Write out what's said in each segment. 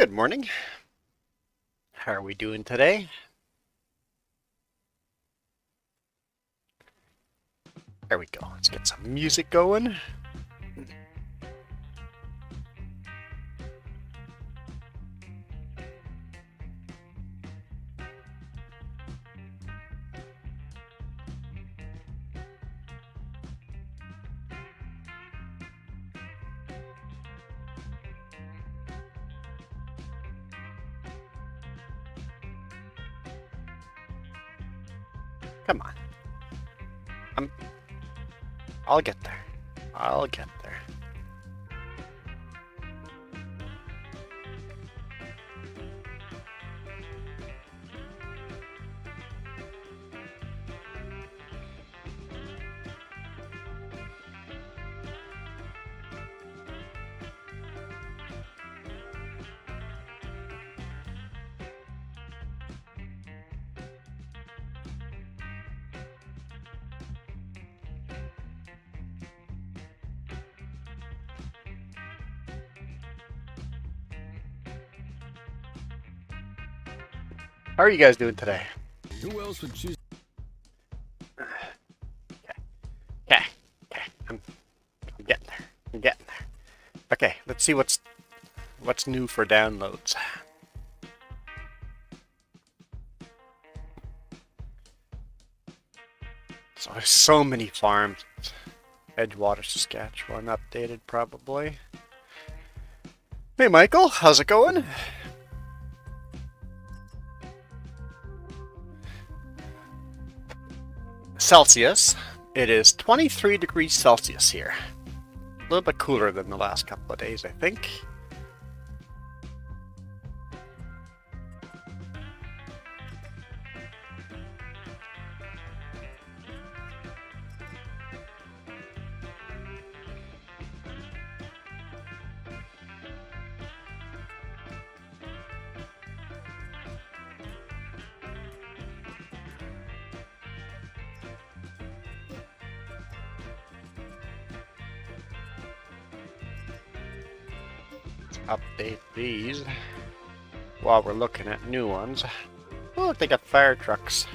Good morning. How are we doing today? There we go. Let's get some music going. Come on. I'll get there. I'll get there. How are you guys doing today? Who else would choose? Okay. I'm getting there. I'm getting there. Okay, let's see what's new for downloads. So there's so many farms. Edgewater, Saskatchewan, updated probably. Hey Michael, how's it going? Celsius. It is 23 degrees Celsius here. A little bit cooler than the last couple of days, I think. Update these while we're looking at new ones. Oh, look, they got fire trucks.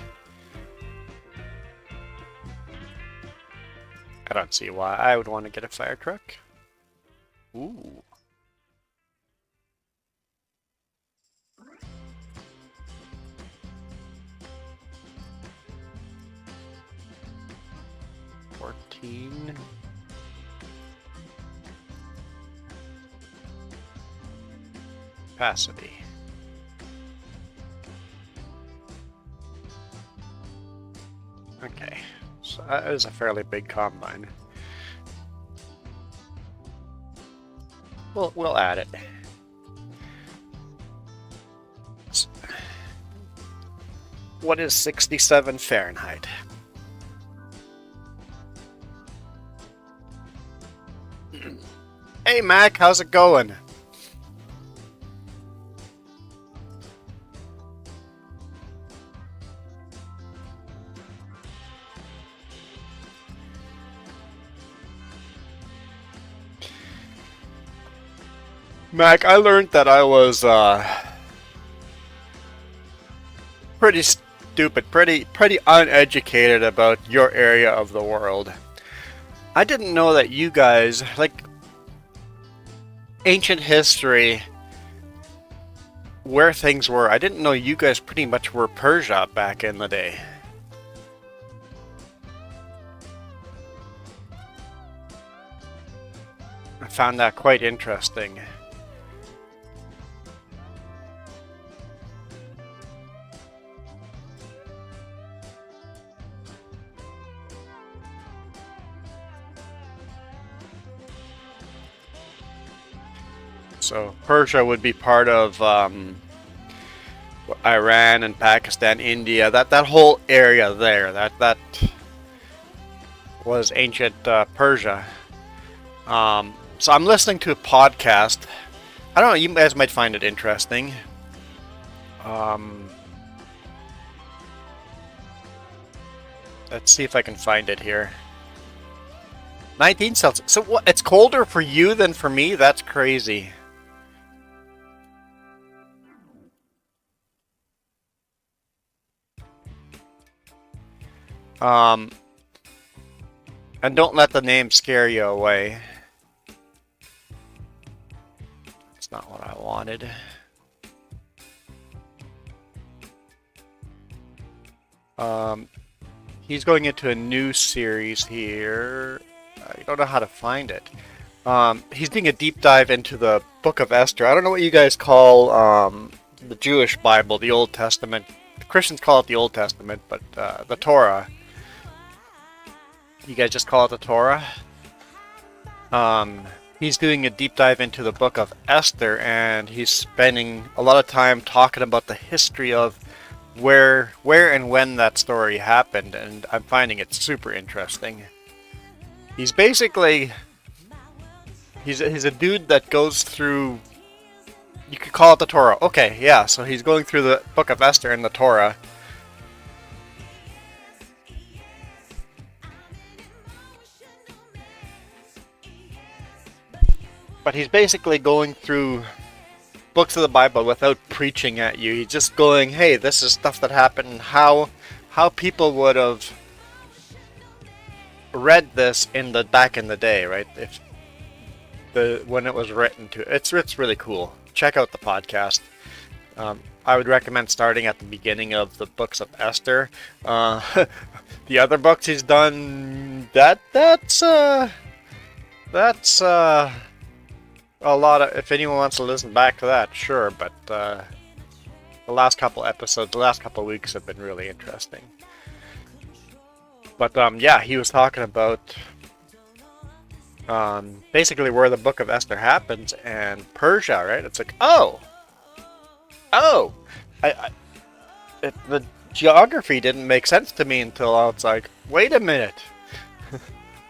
I don't see why I would want to get a fire truck. Ooh. Capacity. Okay, so that is a fairly big combine. We'll add it. What is 67 Fahrenheit? Hey Mac, how's it going? Mac, I learned that I was pretty stupid, pretty uneducated about your area of the world. I didn't know that you guys, like, ancient history, where things were. I didn't know you guys pretty much were Persia back in the day. I found that quite interesting. So Persia would be part of Iran and Pakistan, India, that whole area there. That was ancient Persia. So I'm listening to a podcast. I don't know. You guys might find it interesting. Let's see if I can find it here. 19 Celsius. So what? It's colder for you than for me? That's crazy. Um, and don't let the name scare you away. It's not what I wanted. He's going into a new series here. I don't know how to find it. He's doing a deep dive into the Book of Esther. I don't know what you guys call the Jewish Bible, the Old Testament. The Christians call it the Old Testament, but the Torah. You guys just call it the Torah? He's doing a deep dive into the Book of Esther, and he's spending a lot of time talking about the history of where and when that story happened, and I'm finding it super interesting. He's basically he's a dude that goes through, you could call it the Torah. Okay, yeah, so he's going through the Book of Esther and the Torah. But he's basically going through books of the Bible without preaching at you. He's just going, hey, this is stuff that happened, and how people would have read this back in the day, right? If when it was written to, it's really cool. Check out the podcast. I would recommend starting at the beginning of the books of Esther. The other books he's done, that's a lot of, if anyone wants to listen back to that, sure, but the last couple episodes, the last couple weeks have been really interesting. But yeah, he was talking about basically where the Book of Esther happens and Persia, right? It's like, the geography didn't make sense to me until I was like, wait a minute,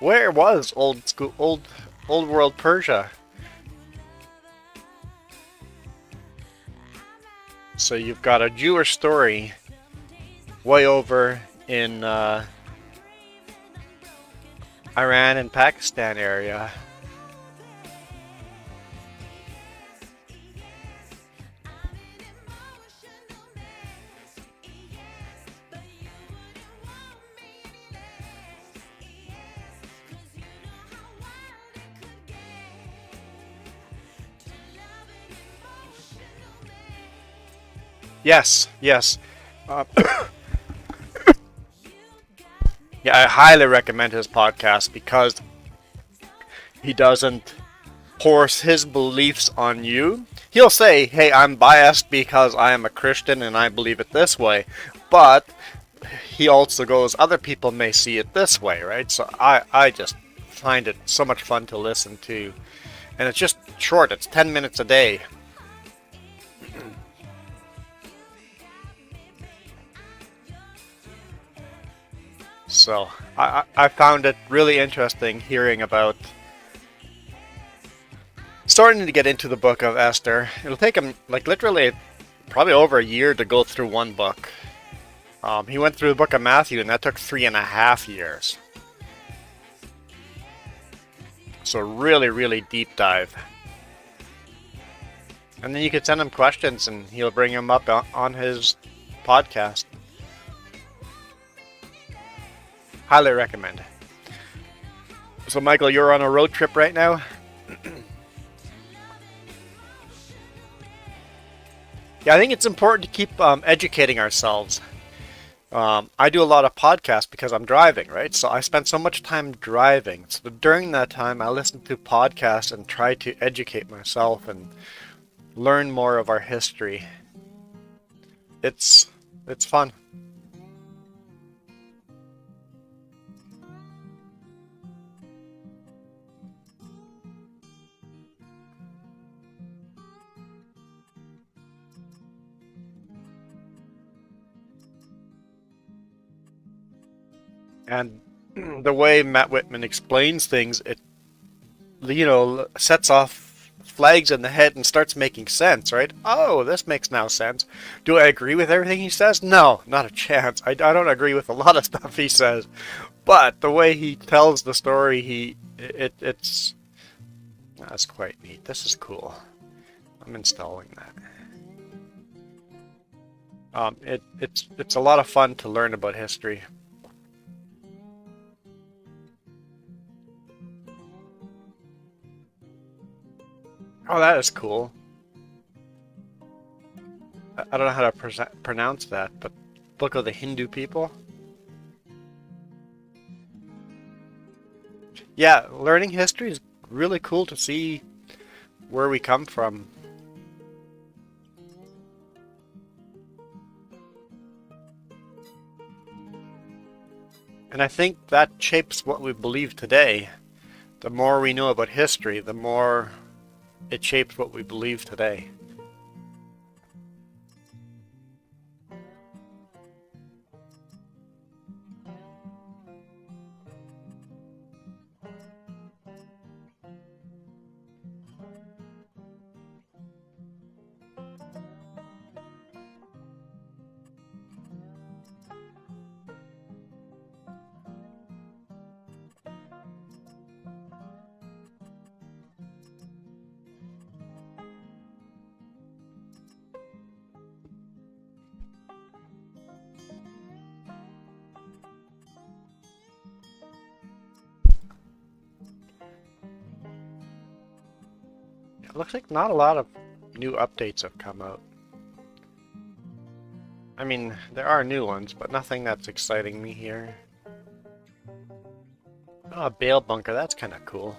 where was old world Persia? So you've got a Jewish story way over in Iran and Pakistan area. Yes, yes. Yeah, I highly recommend his podcast because he doesn't force his beliefs on you. He'll say, hey, I'm biased because I am a Christian and I believe it this way. But he also goes, other people may see it this way, right? So I just find it so much fun to listen to. And it's just short. It's 10 minutes a day. So I found it really interesting hearing about starting to get into the Book of Esther. It'll take him like literally probably over a year to go through one book. He went through the Book of Matthew and that took 3.5 years. So really, really deep dive. And then you could send him questions and he'll bring them up on his podcast. Highly recommend. So Michael, you're on a road trip right now? Yeah, I think it's important to keep educating ourselves. I do a lot of podcasts because I'm driving, right? So I spend so much time driving. So during that time, I listen to podcasts and try to educate myself and learn more of our history. It's fun. And the way Matt Whitman explains things, it, sets off flags in the head and starts making sense, right? Oh, this makes now sense. Do I agree with everything he says? No, not a chance. I don't agree with a lot of stuff he says. But the way he tells the story, it's that's quite neat. This is cool. I'm installing that. It's a lot of fun to learn about history. Oh, that is cool. I don't know how to pronounce that, but Book of the Hindu People. Yeah, learning history is really cool to see where we come from. And I think that shapes what we believe today. The more we know about history, the more it shapes what we believe today. It looks like not a lot of new updates have come out. I mean, there are new ones, but nothing that's exciting me here. Oh, a Bale bunker, that's kind of cool.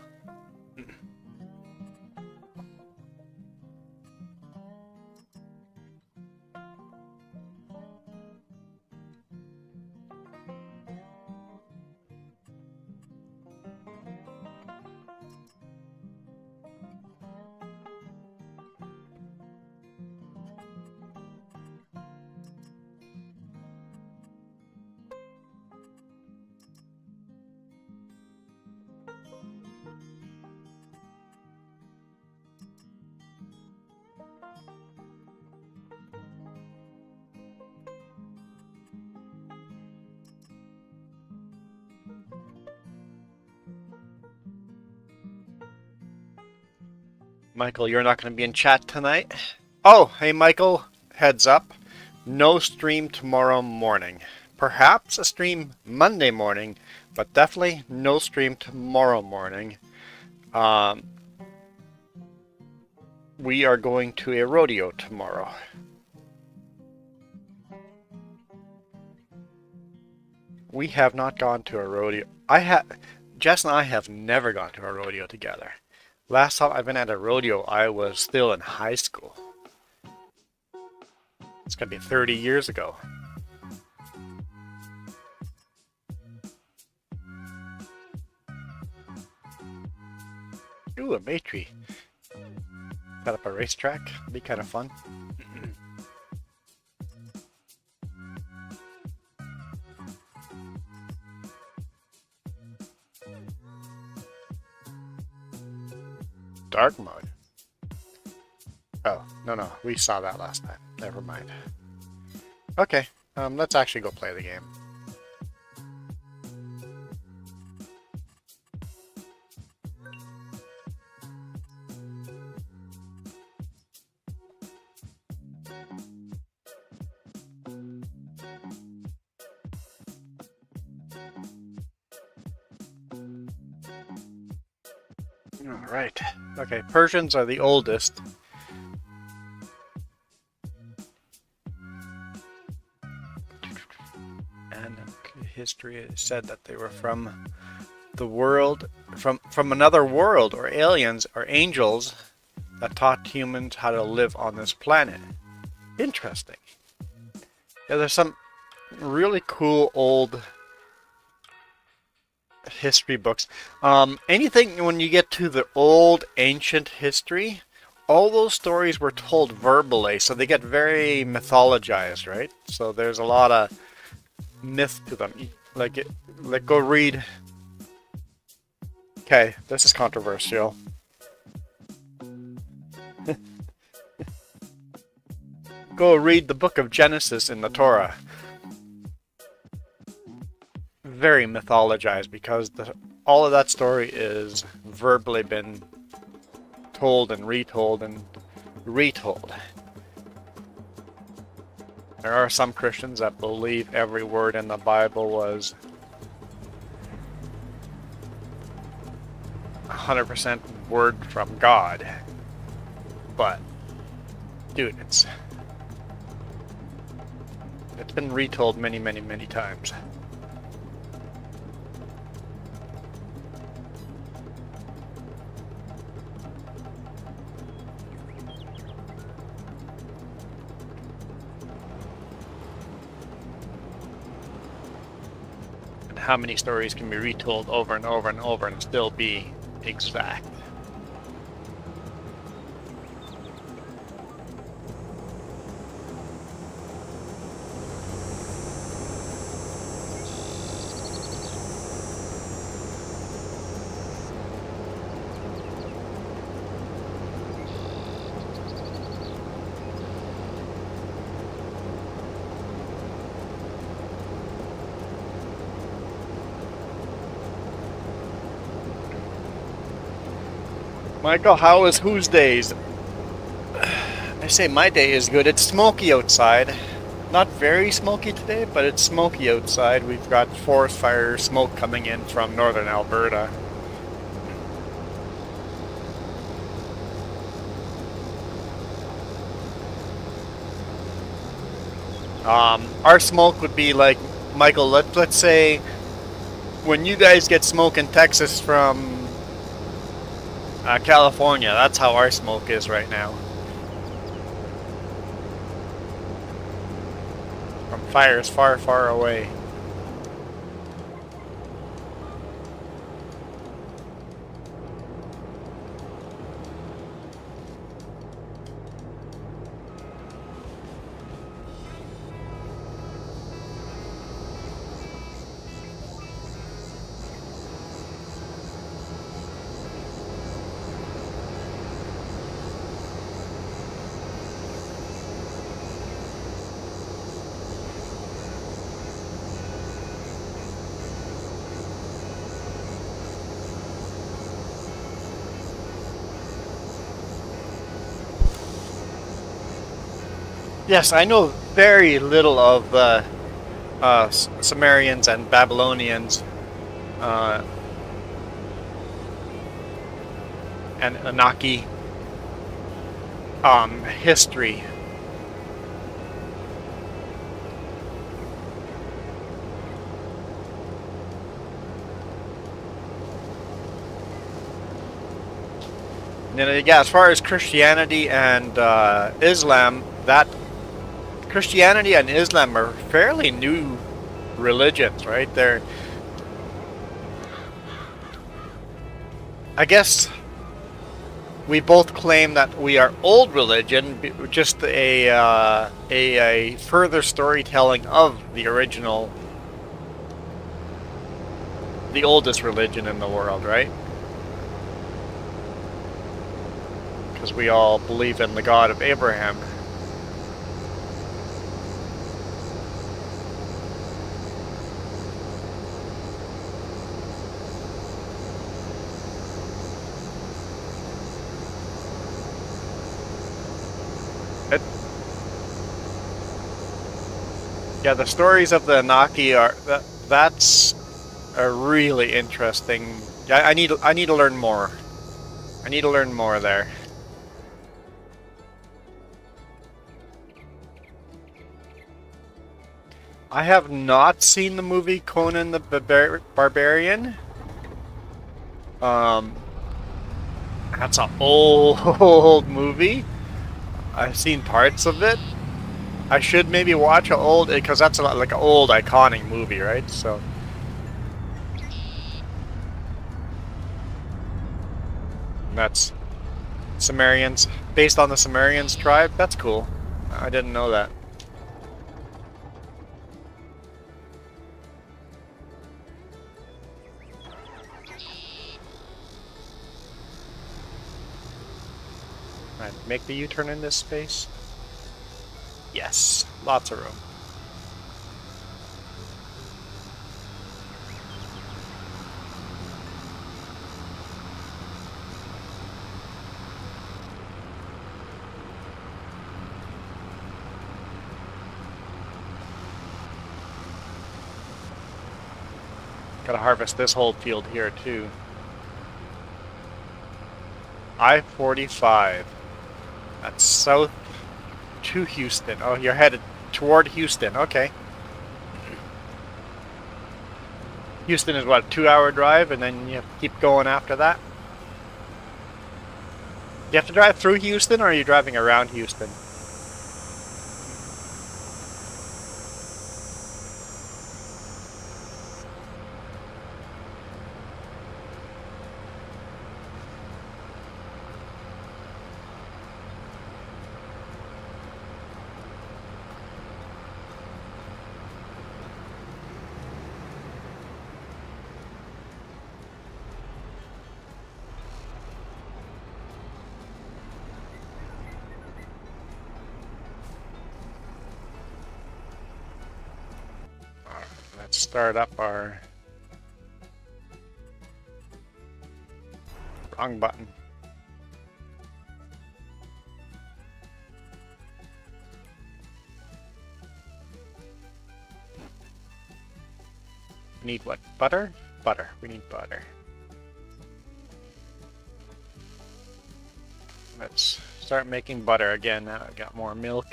Michael, you're not going to be in chat tonight? Oh, hey Michael, heads up. No stream tomorrow morning. Perhaps a stream Monday morning, but definitely no stream tomorrow morning. We are going to a rodeo tomorrow. We have not gone to a rodeo. Jess and I have never gone to a rodeo together. Last time I've been at a rodeo, I was still in high school. It's gonna be 30 years ago. Ooh, a Maytree. Set up a racetrack. It'd be kind of fun. Dark mode. Oh, no, we saw that last time. Never mind. Okay, let's actually go play the game. Alright. Okay, Persians are the oldest. And history said that they were from the world, from another world, or aliens, or angels that taught humans how to live on this planet. Interesting. Yeah, there's some really cool old history books. Anything when you get to the old ancient history, all those stories were told verbally, so they get very mythologized, right? So there's a lot of myth to them. Like go read. Okay, this is controversial. Go read the book of Genesis in the Torah. Very mythologized because all of that story is verbally been told and retold and retold. There are some Christians that believe every word in the Bible was 100% word from God. but dude, it's been retold many, many, many times. And how many stories can be retold over and over and over and still be exact? Michael, how is whose days? I say my day is good. It's smoky outside. Not very smoky today, but it's smoky outside. We've got forest fire smoke coming in from northern Alberta. Our smoke would be like, Michael, let's say when you guys get smoke in Texas from California, that's how our smoke is right now. From fires far, far away. Yes, I know very little of Sumerians and Babylonians and Anunnaki history. Yeah, as far as Christianity and Islam, that Christianity and Islam are fairly new religions, right? I guess we both claim that we are old religion, just a further storytelling of the original, the oldest religion in the world, right? Because we all believe in the God of Abraham. Yeah, the stories of the Anunnaki that's a really interesting. I need to learn more. I need to learn more there. I have not seen the movie Conan the Barbarian. That's an old movie. I've seen parts of it. I should maybe watch an old, because that's like an old iconic movie, right? So that's Sumerians, based on the Sumerians tribe. That's cool. I didn't know that. Alright, make the U-turn in this space. Yes, lots of room. Gotta harvest this whole field here too. I-45. That's south to Houston. Oh, you're headed toward Houston. Okay. Houston is what, a 2-hour drive, and then you have to keep going after that? You have to drive through Houston, or are you driving around Houston? Let's start up our... Wrong button. We need what? Butter? Butter. We need butter. Let's start making butter again. Now I've got more milk.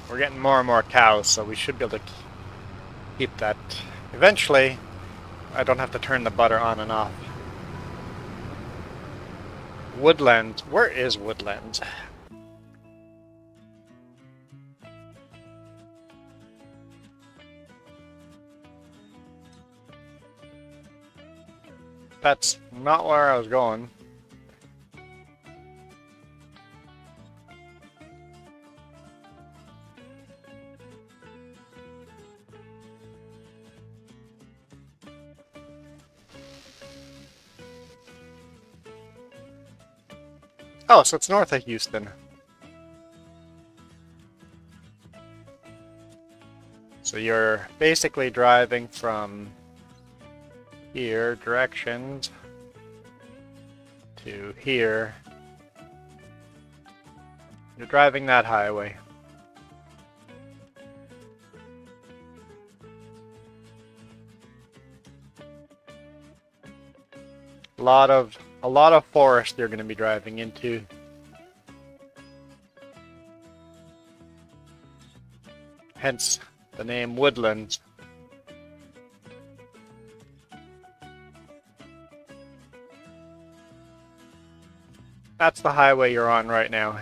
We're getting more and more cows, so we should be able to keep that. Eventually, I don't have to turn the butter on and off. Woodlands. Where is Woodlands? That's not where I was going. Oh, so it's north of Houston. So you're basically driving from here, directions, to here. You're driving that highway. A lot of forest you're going to be driving into. Hence the name Woodlands. That's the highway you're on right now.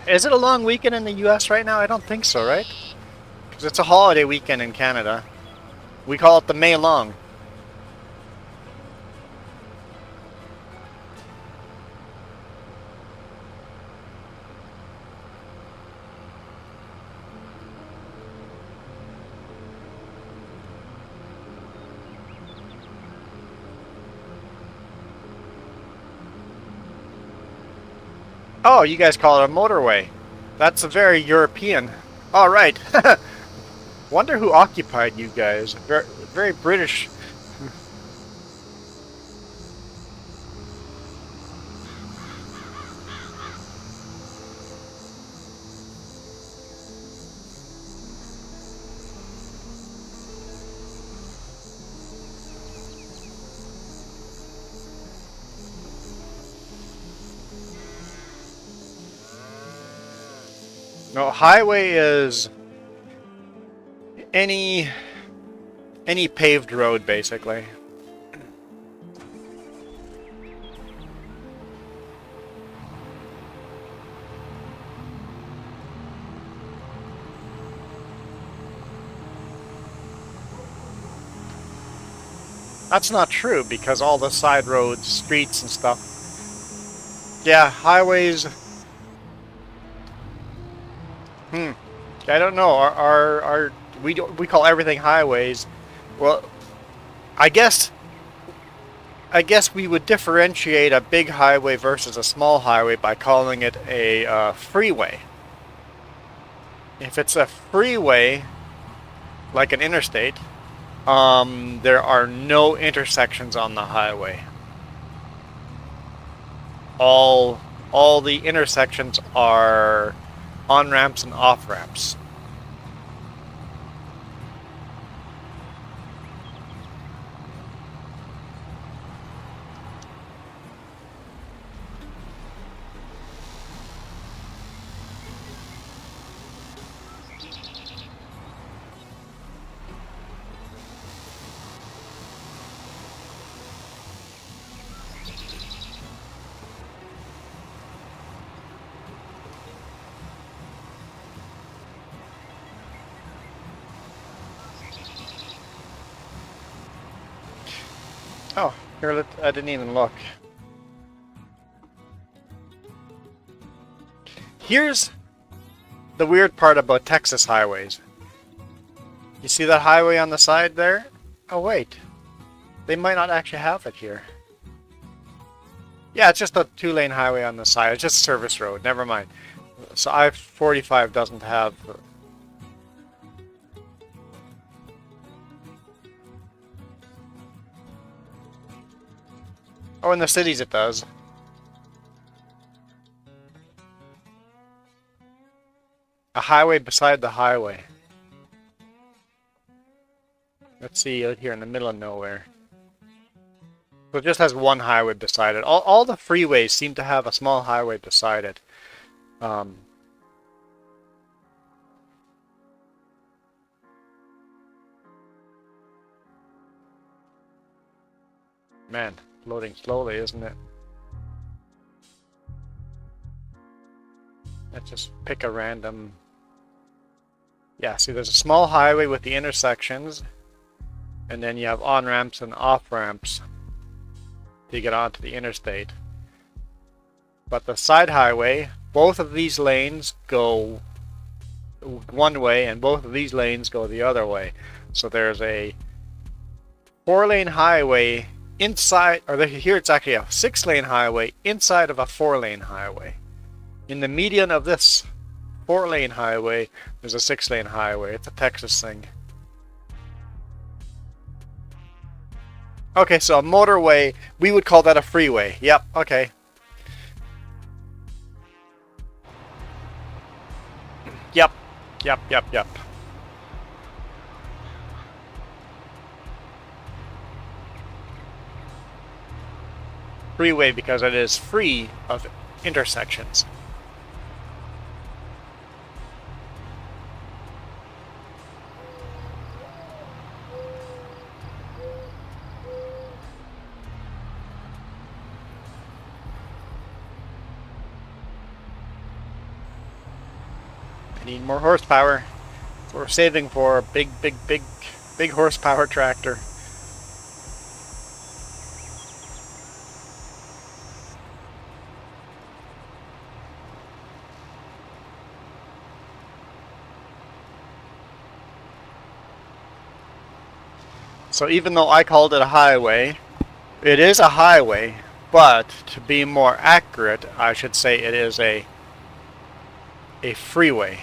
Is it a long weekend in the US right now? I don't think so, right? Because it's a holiday weekend in Canada. We call it the May Long. Oh, you guys call it a motorway. That's a very European. All right. Wonder who occupied you guys. Very, very British. No, highway is any paved road, basically. That's not true, because all the side roads, streets and stuff. Yeah, highways. I don't know. We call everything highways. Well, I guess I guess we would differentiate a big highway versus a small highway by calling it a freeway. If it's a freeway, like an interstate, there are no intersections on the highway. All the intersections are on-ramps and off-ramps. Oh, here, I didn't even look. Here's the weird part about Texas highways. You see that highway on the side there? Oh wait, they might not actually have it here. Yeah, it's just a 2-lane highway on the side. It's just a service road. Never mind. So I-45 doesn't have... Oh, in the cities it does. A highway beside the highway. Let's see, out here in the middle of nowhere. So it just has one highway beside it. All the freeways seem to have a small highway beside it. Man, loading slowly, isn't it? Let's just pick a random... Yeah, see there's a small highway with the intersections, and then you have on-ramps and off-ramps to get onto the interstate. But the side highway, both of these lanes go one way and both of these lanes go the other way. So there's a 4-lane highway inside, or here it's actually a 6-lane highway inside of a 4-lane highway. In the median of this 4-lane highway, there's a 6-lane highway. It's a Texas thing. Okay, so a motorway, we would call that a freeway. Yep, okay. Yep. Freeway because it is free of intersections. I need more horsepower. So we're saving for a big horsepower tractor. So even though I called it a highway, it is a highway, but to be more accurate, I should say it is a freeway.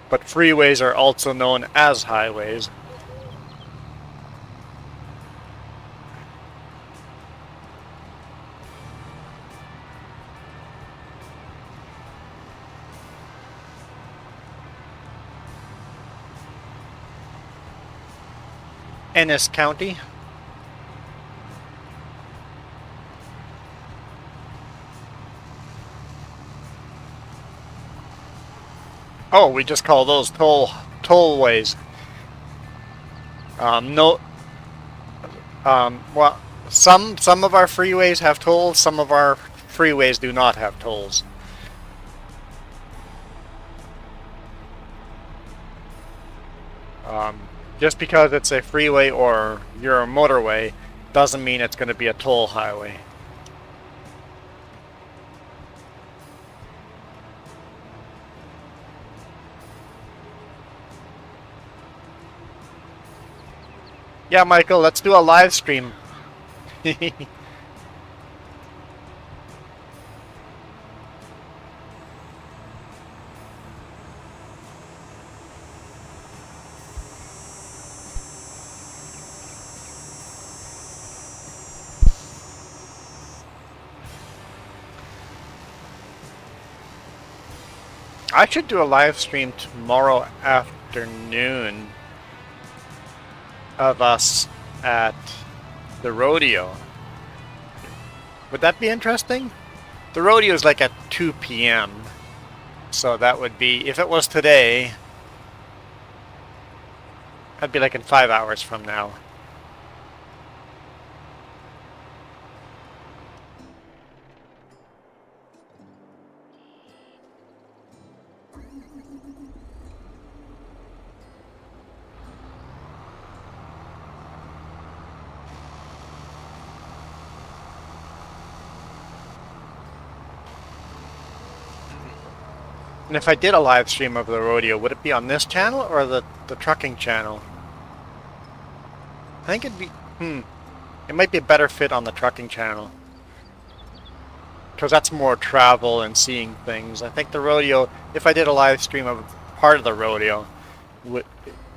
But freeways are also known as highways. Ennis County. Oh, we just call those tollways. Well, some of our freeways have tolls. Some of our freeways do not have tolls. Just because it's a freeway or you're a motorway doesn't mean it's going to be a toll highway. Yeah, Michael, let's do a live stream. I should do a live stream tomorrow afternoon of us at the rodeo. Would that be interesting? The rodeo is like at 2 p.m. So that would be, if it was today, that'd be like in 5 hours from now. And if I did a live stream of the rodeo, would it be on this channel or the trucking channel? I think it'd be, it might be a better fit on the trucking channel. Because that's more travel and seeing things. I think the rodeo, if I did a live stream of part of the rodeo,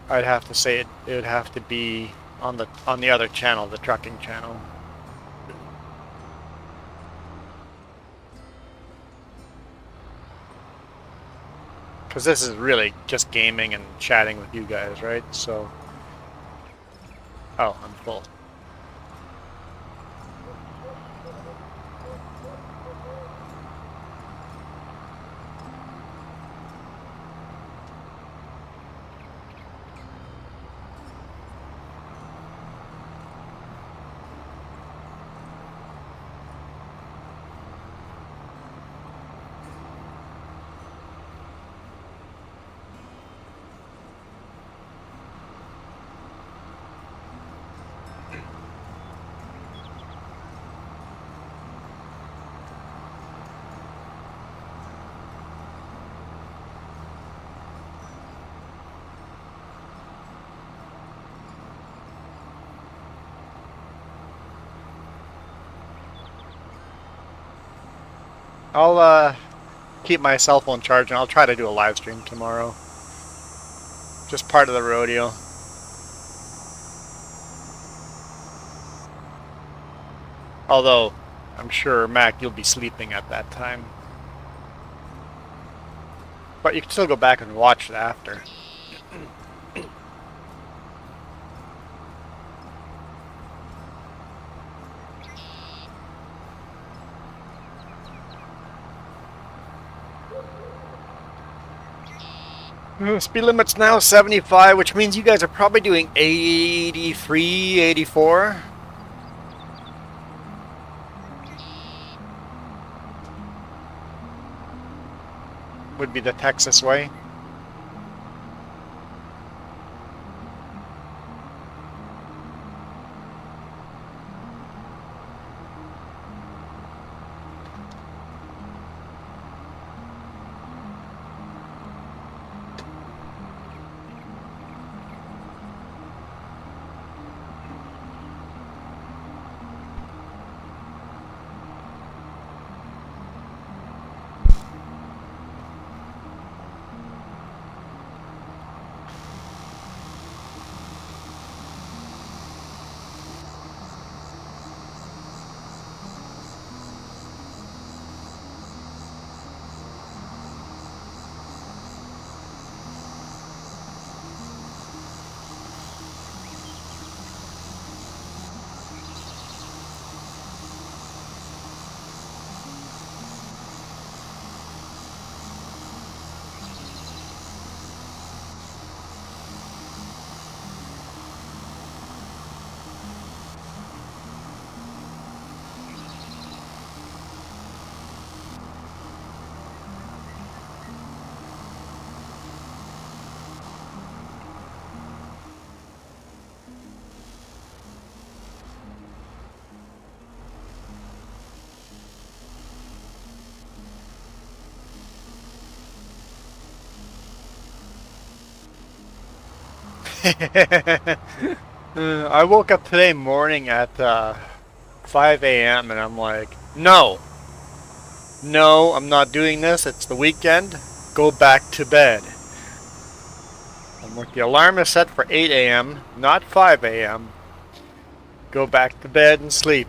I'd have to say it would have to be on the other channel, the trucking channel. Because this is really just gaming and chatting with you guys, right? So, oh, I'm full. I'll keep my cell phone charged and I'll try to do a live stream tomorrow. Just part of the rodeo. Although, I'm sure, Mac, you'll be sleeping at that time. But you can still go back and watch it after. Speed limit's now 75, which means you guys are probably doing 83, 84. Would be the Texas way. I woke up today morning at 5 a.m. and I'm like, no, no, I'm not doing this. It's the weekend. Go back to bed. I'm like, the alarm is set for 8 a.m., not 5 a.m. Go back to bed and sleep.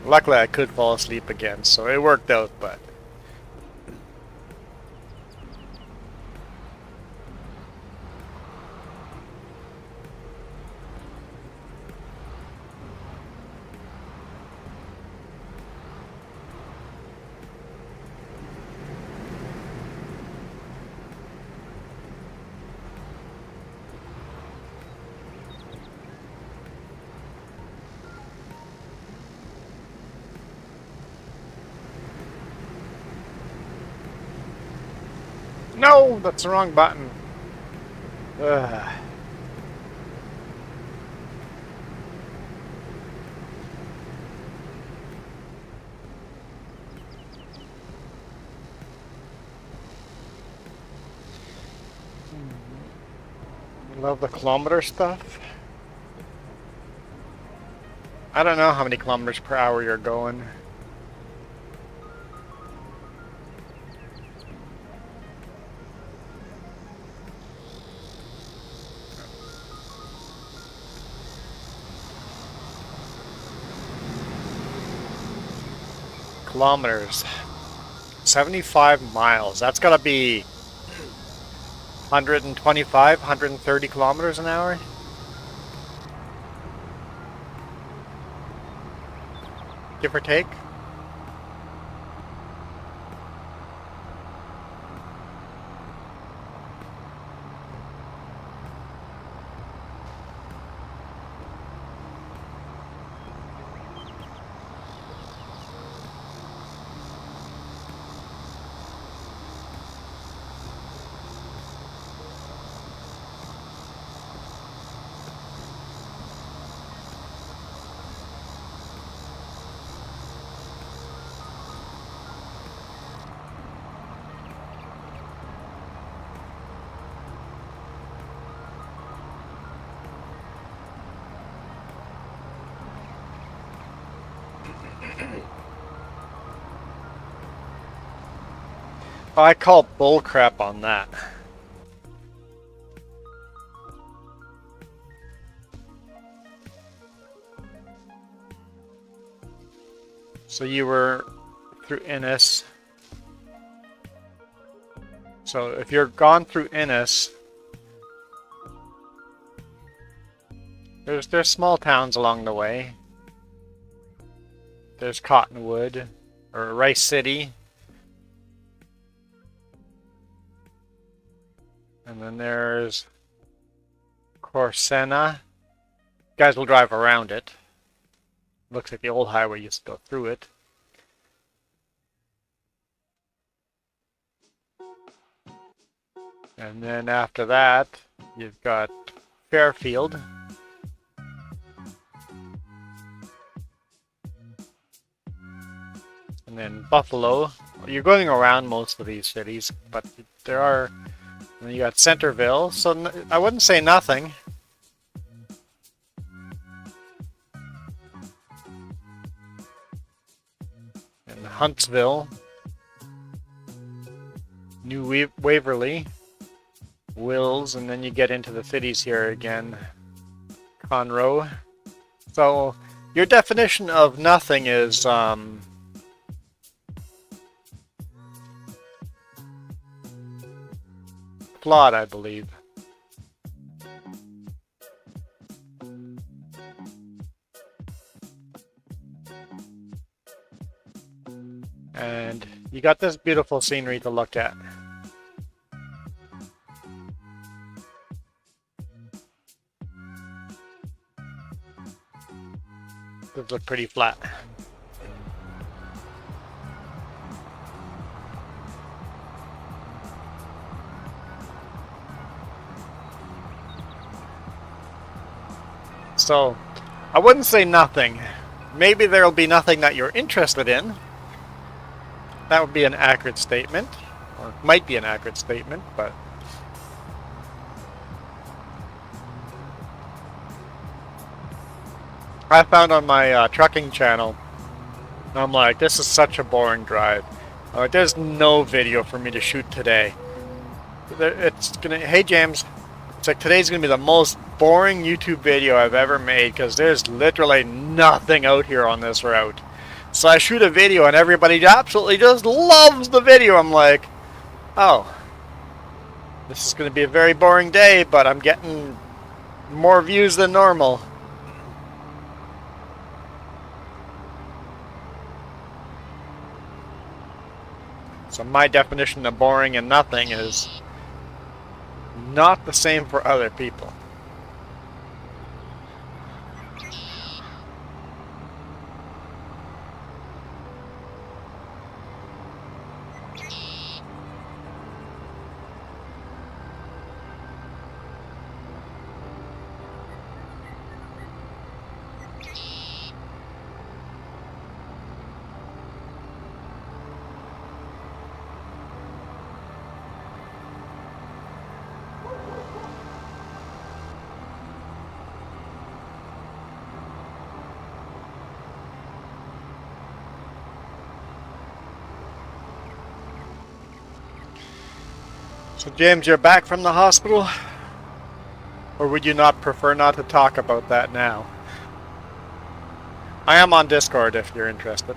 Luckily, I could fall asleep again, so it worked out, but... No! That's the wrong button. Ugh. Love the kilometer stuff. I don't know how many kilometers per hour you're going. Kilometers. 75 miles. That's gotta be 125, 130 kilometers an hour. Give or take. I call bullcrap on that. So you were through Innis. So if you're gone through Innis, there's small towns along the way. There's Cottonwood or Rice City. And then there's Corsena. You guys will drive around it. Looks like the old highway used to go through it. And then after that, you've got Fairfield. And then Buffalo. You're going around most of these cities, but there are... And you got Centerville, so I wouldn't say nothing. And Huntsville. New Waverly. Wills, and then you get into the cities here again. Conroe. So, your definition of nothing is, flawed, I believe. And you got this beautiful scenery to look at. Does look pretty flat. So, I wouldn't say nothing. Maybe there'll be nothing that you're interested in. That would be an accurate statement. Or might be an accurate statement, but... I found on my trucking channel. I'm like, this is such a boring drive. There's no video for me to shoot today. It's gonna. Hey James, it's like today's gonna be the most boring YouTube video I've ever made because there's literally nothing out here on this route. So I shoot a video and everybody absolutely just loves the video. I'm like, oh, this is gonna be a very boring day, but I'm getting more views than normal. So my definition of boring and nothing is not the same for other people. So James, you're back from the hospital? Or would you not prefer not to talk about that now? I am on Discord if you're interested.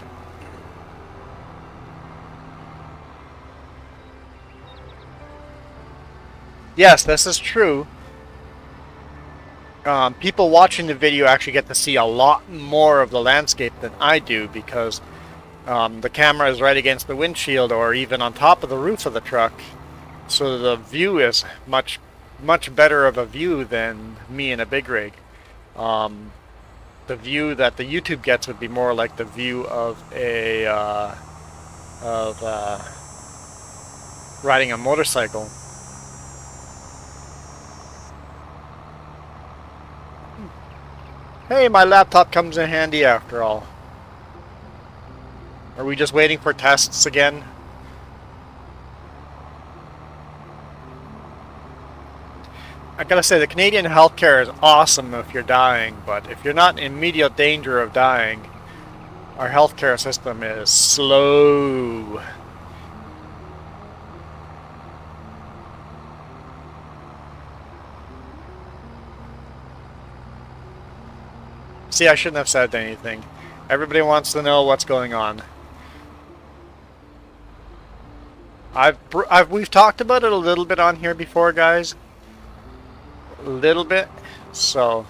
Yes, this is true. People watching the video actually get to see a lot more of the landscape than I do because the camera is right against the windshield or even on top of the roof of the truck. So the view is much better of a view than me in a big rig. The view that the YouTube gets would be more like the view of a riding a motorcycle. Hey, my laptop comes in handy after all. Are we just waiting for tests again? I gotta say, the Canadian healthcare is awesome if you're dying, but if you're not in immediate danger of dying, our healthcare system is slow. See, I shouldn't have said anything. Everybody wants to know what's going on. We've talked about it a little bit on here before, guys. A little bit, so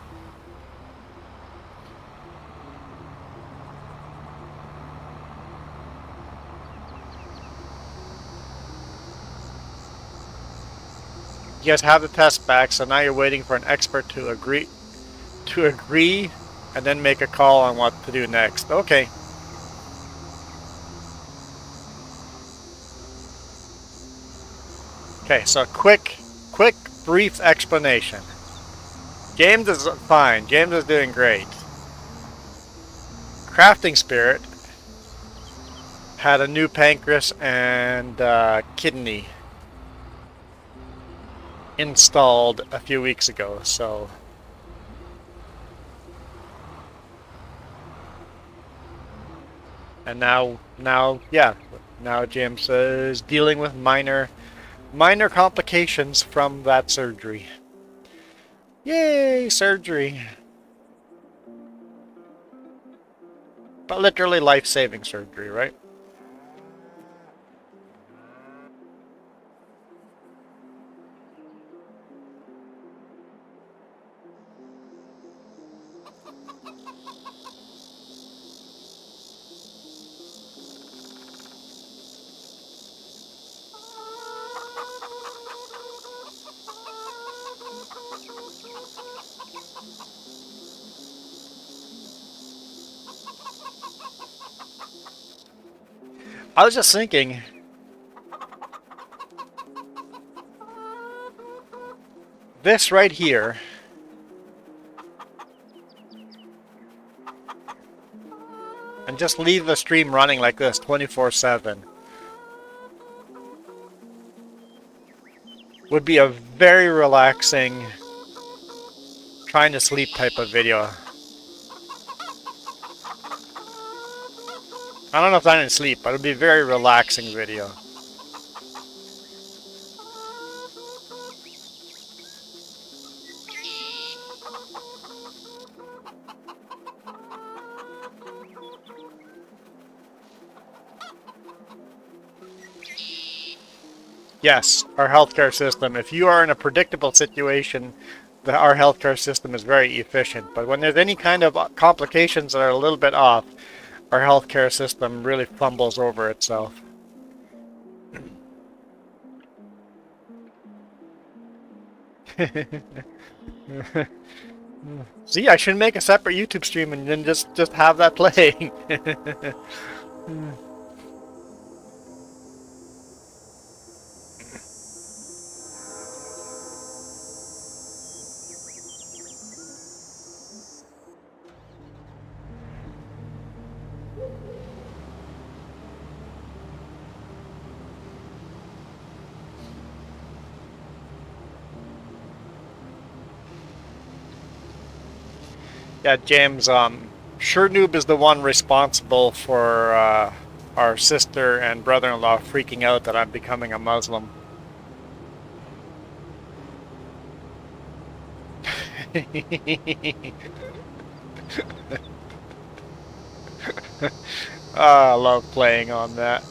you guys have the test back, so now you're waiting for an expert to agree and then make a call on what to do next. Okay. Okay, so quick brief explanation. James is fine. James is doing great. Crafting Spirit had a new pancreas and kidney installed a few weeks ago, so and now James is dealing with minor complications from that surgery. Yay, surgery. But literally life-saving surgery, right? I was just thinking, this right here and just leave the stream running like this 24/7 would be a very relaxing trying to sleep type of video. I don't know if I'm in sleep, but it'll be a very relaxing video. Yes, our healthcare system. If you are in a predictable situation, our healthcare system is very efficient. But when there's any kind of complications that are a little bit off, our healthcare system really fumbles over itself. See, I should make a separate YouTube stream and then just have that playing. Yeah, James, Sure Noob is the one responsible for our sister and brother-in-law freaking out that I'm becoming a Muslim. I love playing on that.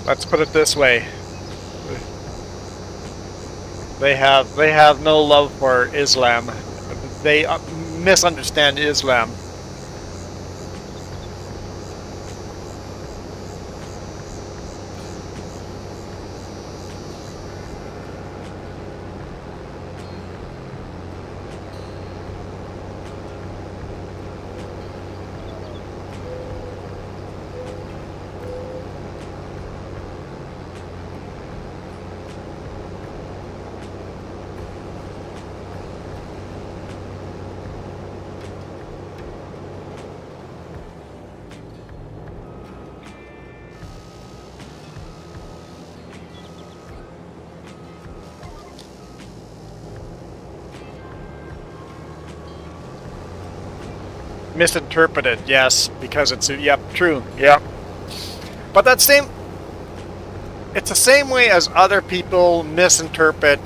Let's put it this way. They have no love for Islam. They misunderstand Islam. Misinterpreted, yes, because it's, yep, true, yep. But it's the same way as other people misinterpret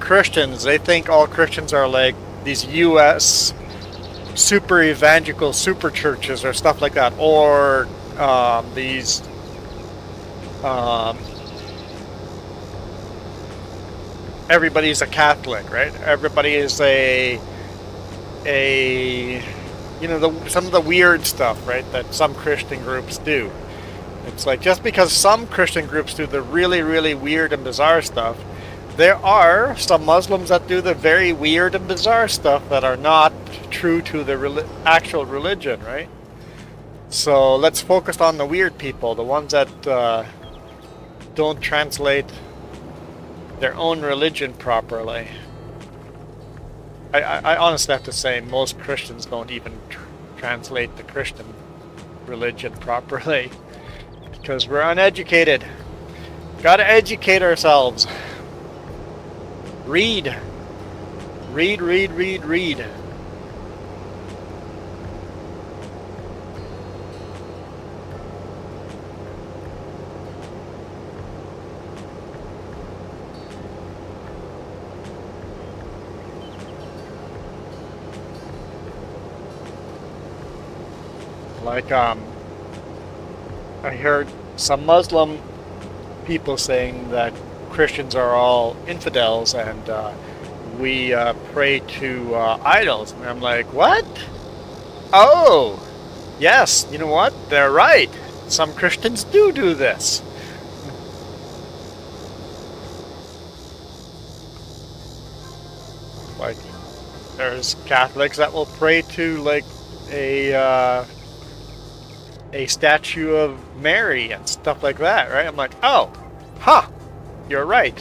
Christians. They think all Christians are like these U.S. super evangelical super churches or stuff like that, or these everybody's a Catholic, right? Everybody is some of the weird stuff, right, that some Christian groups do. It's like, just because some Christian groups do the really, really weird and bizarre stuff, there are some Muslims that do the very weird and bizarre stuff that are not true to the actual religion, right? So let's focus on the weird people, the ones that don't translate their own religion properly. I honestly have to say, most Christians don't even translate the Christian religion properly because we're uneducated. Gotta educate ourselves. Read. Read, read, read, read. Like, I heard some Muslim people saying that Christians are all infidels and we pray to idols. And I'm like, what? Oh, yes, you know what? They're right. Some Christians do this. Like, there's Catholics that will pray to, like, a statue of Mary and stuff like that, right? I'm like, oh, huh, you're right.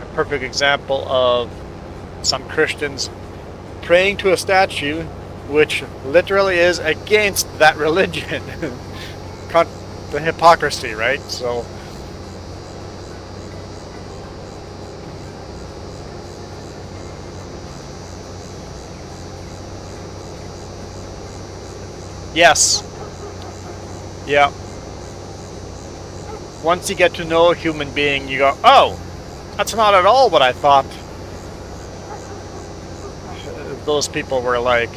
A perfect example of some Christians praying to a statue which literally is against that religion. the hypocrisy, right? So yes, yeah. Once you get to know a human being, you go, oh, that's not at all what I thought those people were like.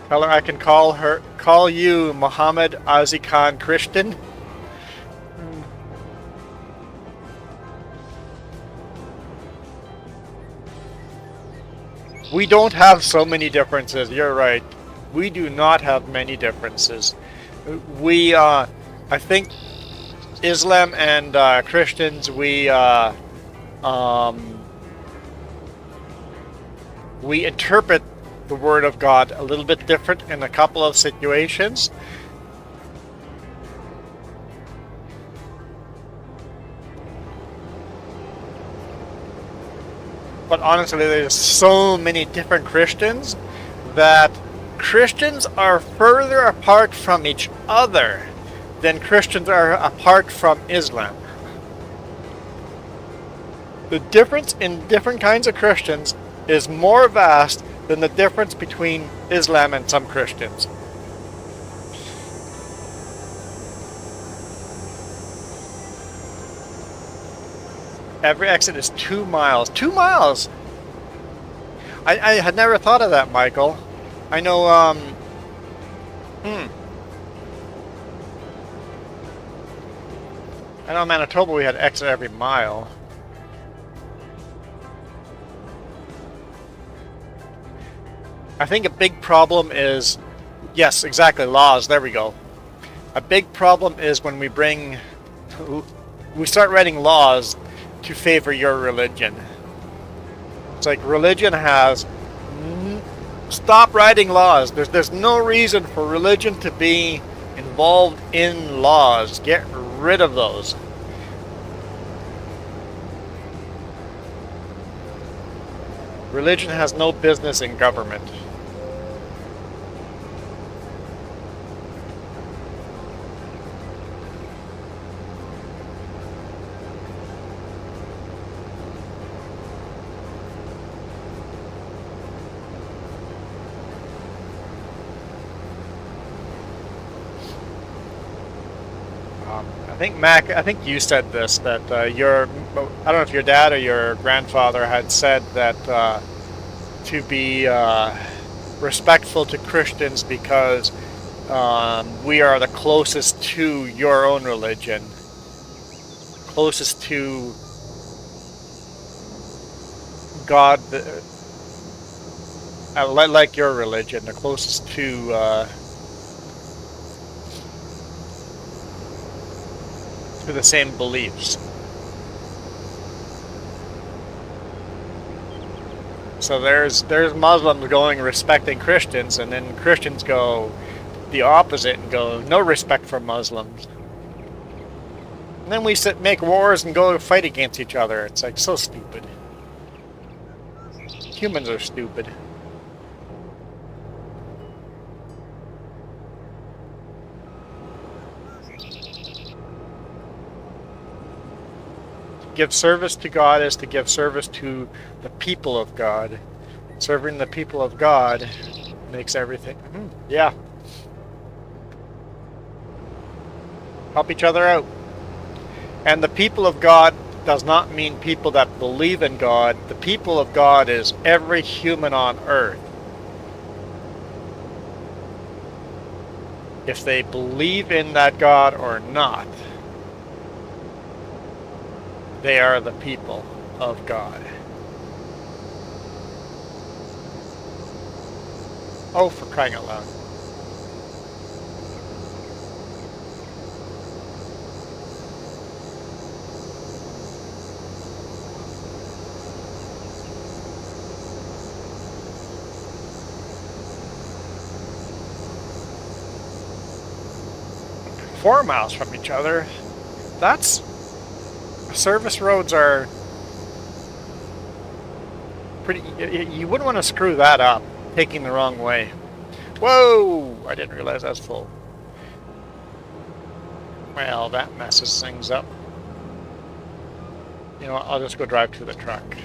Tell her I can call you Muhammad Azikan Christian. We don't have so many differences. You're right. We do not have many differences. I think Islam and Christians, we interpret the Word of God a little bit different in a couple of situations. But honestly, there's so many different Christians that Christians are further apart from each other than Christians are apart from Islam. The difference in different kinds of Christians is more vast than the difference between Islam and some Christians. Every exit is 2 miles. 2 miles! I had never thought of that, Michael. I know, I know Manitoba we had exit every mile. I think a big problem is, yes, exactly, laws, there we go. A big problem is when we start writing laws to favor your religion. It's like religion has, stop writing laws. There's no reason for religion to be involved in laws. Get rid of those. Religion has no business in government. I think Mac, I think you said this, that I don't know if your dad or your grandfather had said that to be respectful to Christians because we are the closest to your own religion, closest to God, like your religion, the closest to the same beliefs. So there's Muslims going respecting Christians, and then Christians go the opposite and go no respect for Muslims. And then we make wars and go fight against each other. It's like so stupid. Humans are stupid. Give service to God is to give service to the people of God. Serving the people of God makes everything. Yeah. Help each other out. And the people of God does not mean people that believe in God. The people of God is every human on earth. If they believe in that God or not, they are the people of God. Oh, for crying out loud. Four miles from each other. Service roads are pretty. You wouldn't want to screw that up, taking the wrong way. Whoa! I didn't realize that's full. Well, that messes things up. You know what, I'll just go drive to the truck.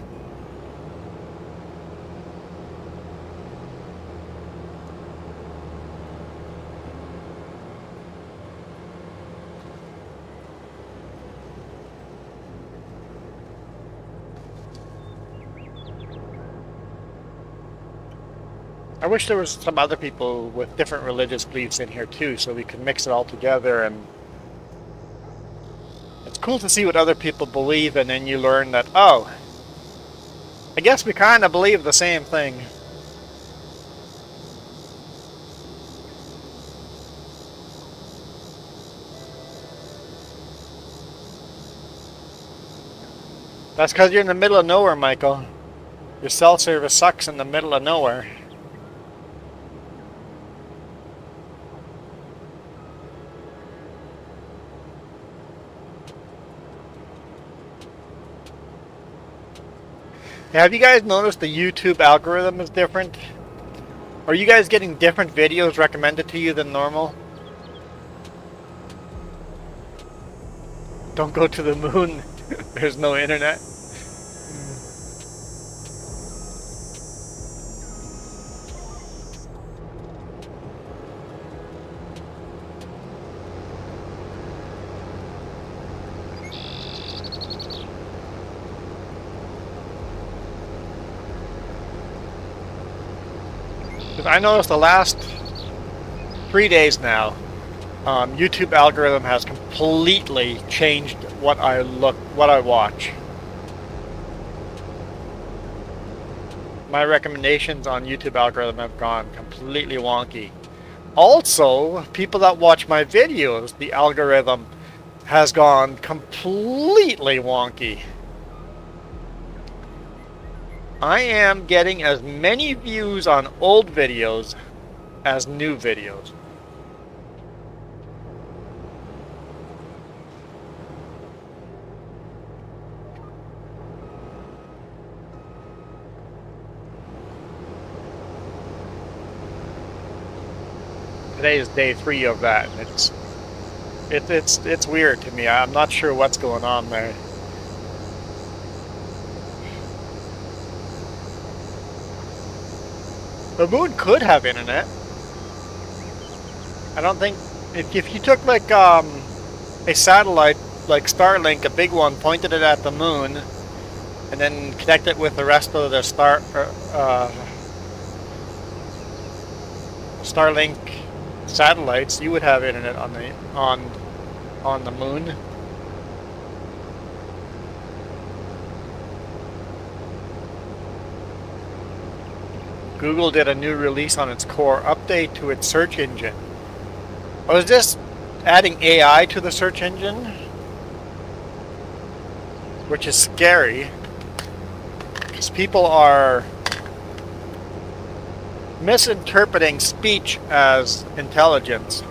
I wish there was some other people with different religious beliefs in here too, so we could mix it all together. And it's cool to see what other people believe, and then you learn that, oh, I guess we kind of believe the same thing. That's because you're in the middle of nowhere, Michael. Your cell service sucks in the middle of nowhere. Have you guys noticed the YouTube algorithm is different? Are you guys getting different videos recommended to you than normal? Don't go to the moon. There's no internet. I noticed the last 3 days now, YouTube algorithm has completely changed what I watch. My recommendations on YouTube algorithm have gone completely wonky. Also, people that watch my videos, the algorithm has gone completely wonky. I am getting as many views on old videos as new videos. Today is day 3 of that. It's weird to me. I'm not sure what's going on there. The moon could have internet. I don't think if you took like a satellite like Starlink, a big one, pointed it at the moon, and then connect it with the rest of the Starlink satellites, you would have internet on the moon. Google did a new release on its core update to its search engine. Oh, is this adding AI to the search engine? Which is scary, because people are misinterpreting speech as intelligence.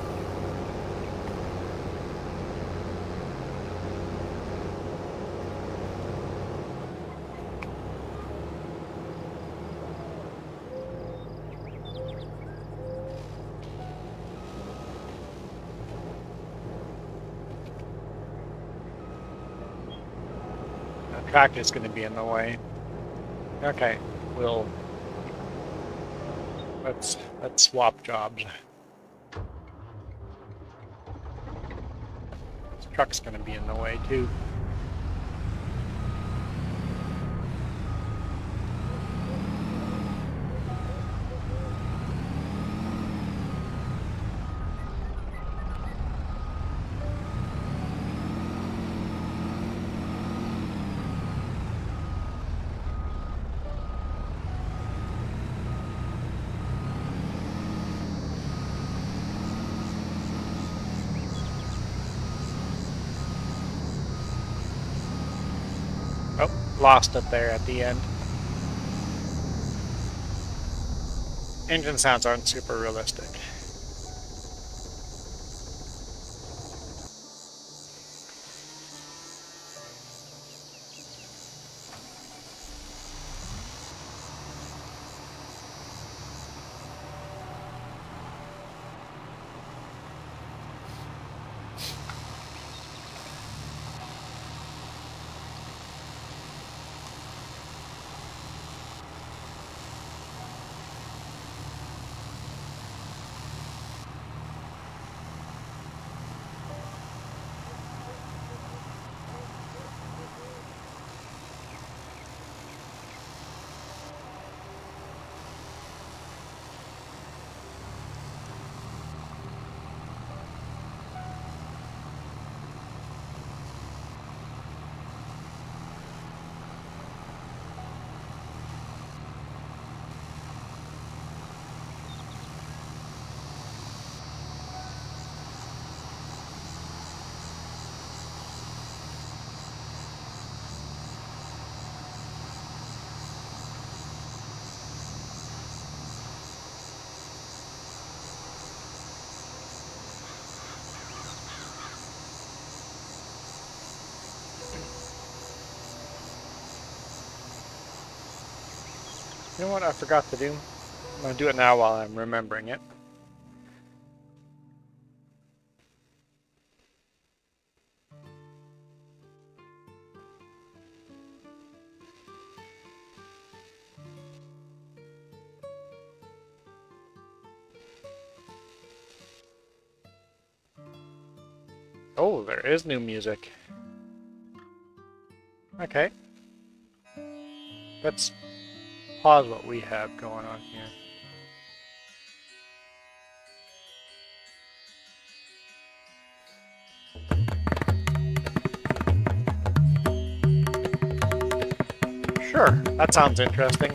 The track is going to be in the way. Okay, let's swap jobs. This truck's going to be in the way too. Oh, lost it there at the end. Engine sounds aren't super realistic. You know what I forgot to do? I'm gonna do it now while I'm remembering it. Oh, there is new music. Okay. Let's pause what we have going on here. Sure, that sounds interesting.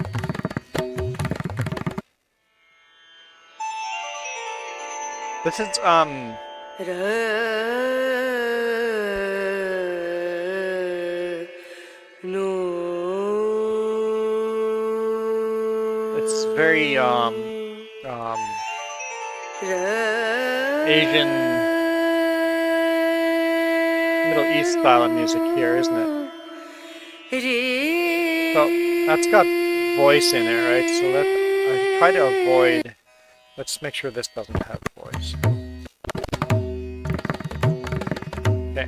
This is, it's very, Asian, Middle East style of music here, isn't it? So, that's got voice in it, right? So I try to avoid, let's make sure this doesn't have voice. Okay.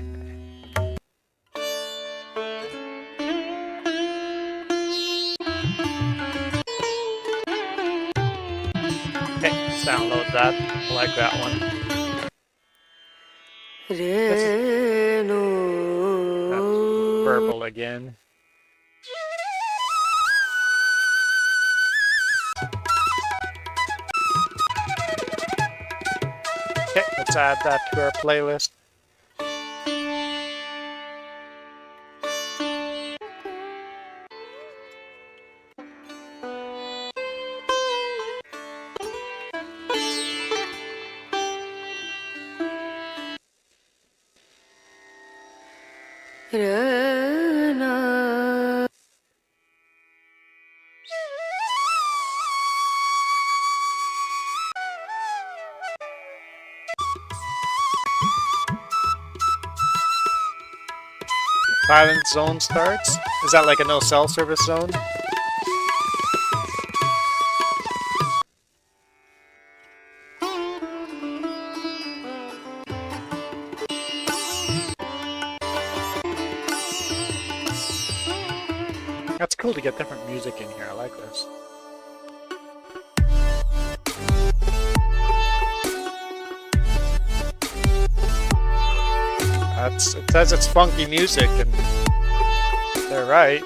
Okay, let's download that. I like that one. That's verbal again. Okay, let's add that to our playlist. Silent zone starts? Is that like a no cell service zone? That's cool to get different music in here. I like this. It says it's funky music, and they're right.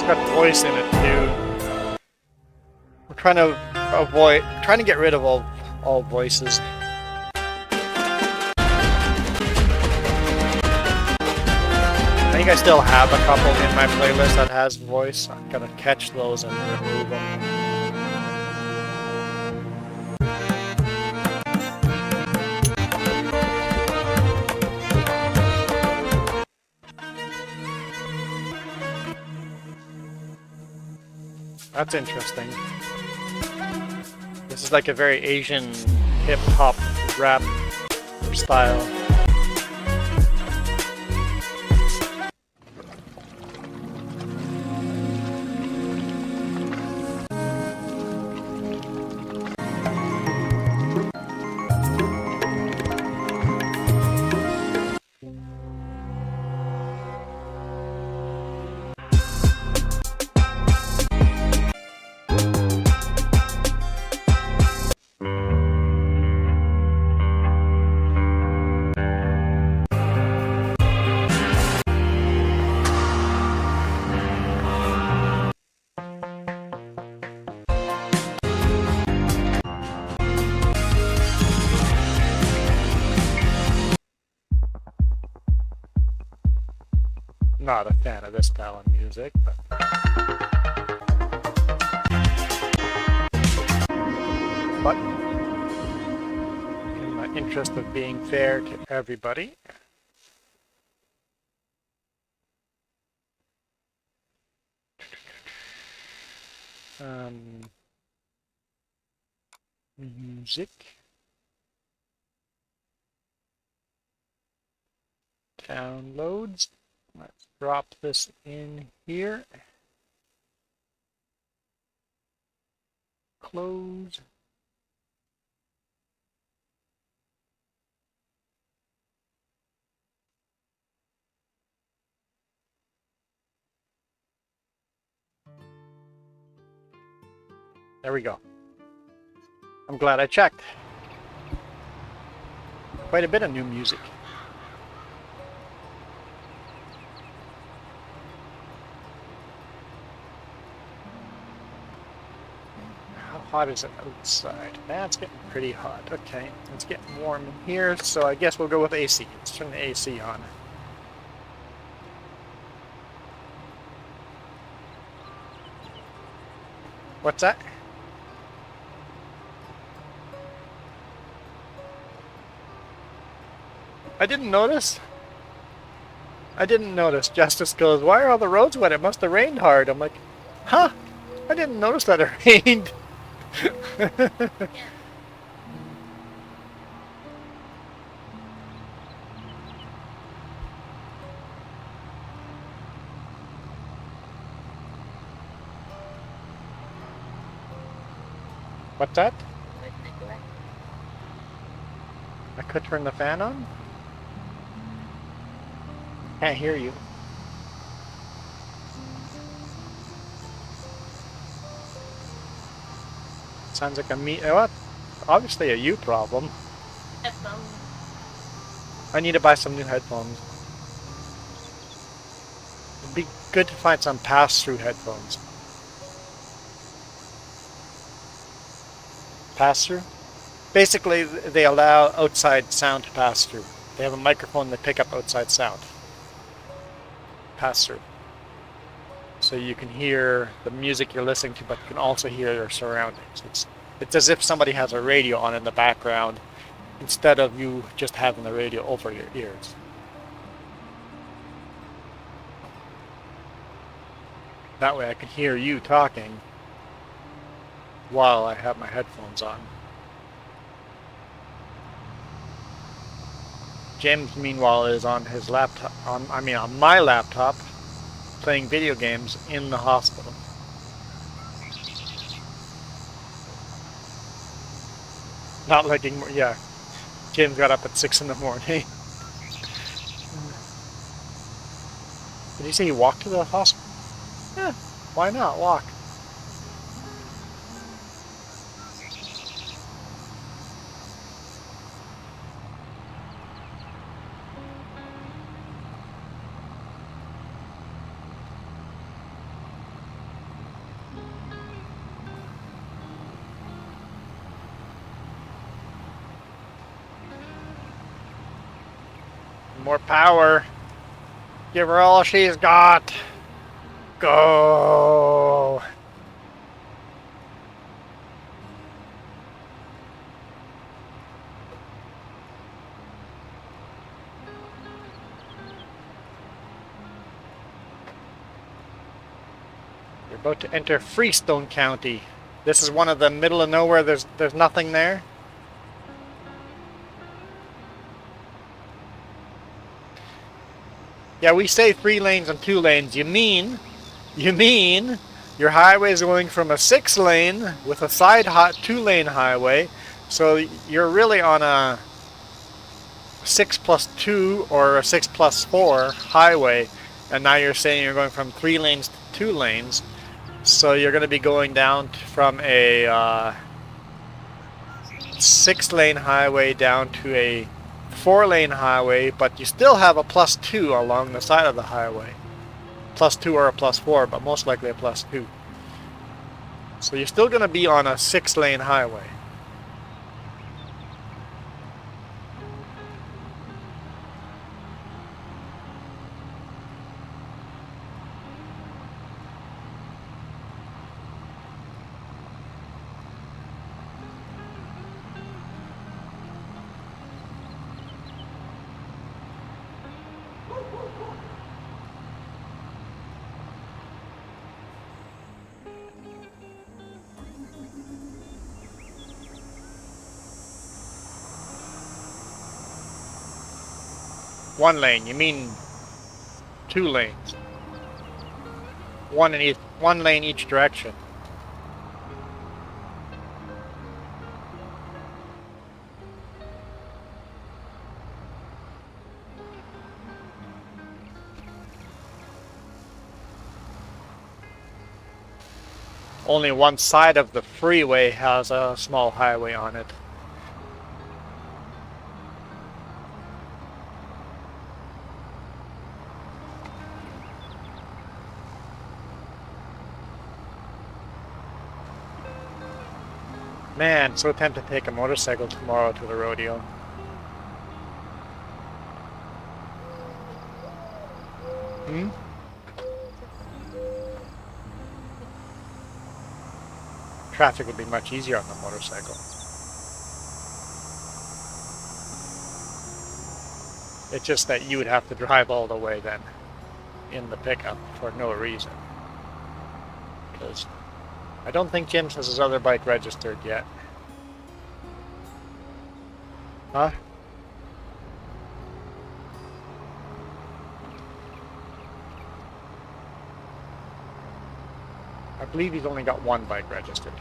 Got voice in it too. We're trying to get rid of all voices. I think I still have a couple in my playlist that has voice. I'm gonna catch those and remove them. That's interesting. This is like a very Asian hip-hop rap style. not a fan of this style of music, but in the interest of being fair to everybody, music, downloads. Let's drop this in here. Close. There we go. I'm glad I checked. Quite a bit of new music. How hot is it outside? That's getting pretty hot. Okay, it's getting warm in here, so I guess we'll go with AC. Let's turn the AC on. What's that? I didn't notice. Justice goes, why are all the roads wet? It must have rained hard. I'm like, huh? I didn't notice that it rained. What's that? I could turn the fan on? Can't hear you. Sounds like a me. What? Obviously a you problem. Headphones. I need to buy some new headphones. It'd be good to find some pass-through headphones. Pass-through? Basically, they allow outside sound to pass through. They have a microphone that pick up outside sound. Pass through. So you can hear the music you're listening to, but you can also hear your surroundings. It's as if somebody has a radio on in the background instead of you just having the radio over your ears. That way I can hear you talking while I have my headphones on. James, meanwhile, is on his laptop, on my laptop, playing video games in the hospital. Not liking, yeah. James got up at 6 in the morning. Did you say he walked to the hospital? Yeah, why not walk? More power. Give her all she's got. Go. You're about to enter Freestone County. This is one of the middle of nowhere. There's nothing there. Yeah, we say 3 lanes and 2 lanes. You mean your highway is going from a 6 lane with a side 2 lane highway. So you're really on a 6+2 or a 6+4 highway. And now you're saying you're going from 3 lanes to 2 lanes. So you're going to be going down from a 6 lane highway down to a 4 lane highway, but you still have a +2 along the side of the highway. +2 or a +4, but most likely a +2. So you're still going to be on a 6 lane highway. One lane, you mean 2 lanes. One lane each direction. Only one side of the freeway has a small highway on it. Man, so tempted to take a motorcycle tomorrow to the rodeo. Hmm? Traffic would be much easier on the motorcycle. It's just that you would have to drive all the way then in the pickup for no reason. Because I don't think James has his other bike registered yet. Huh? I believe he's only got one bike registered.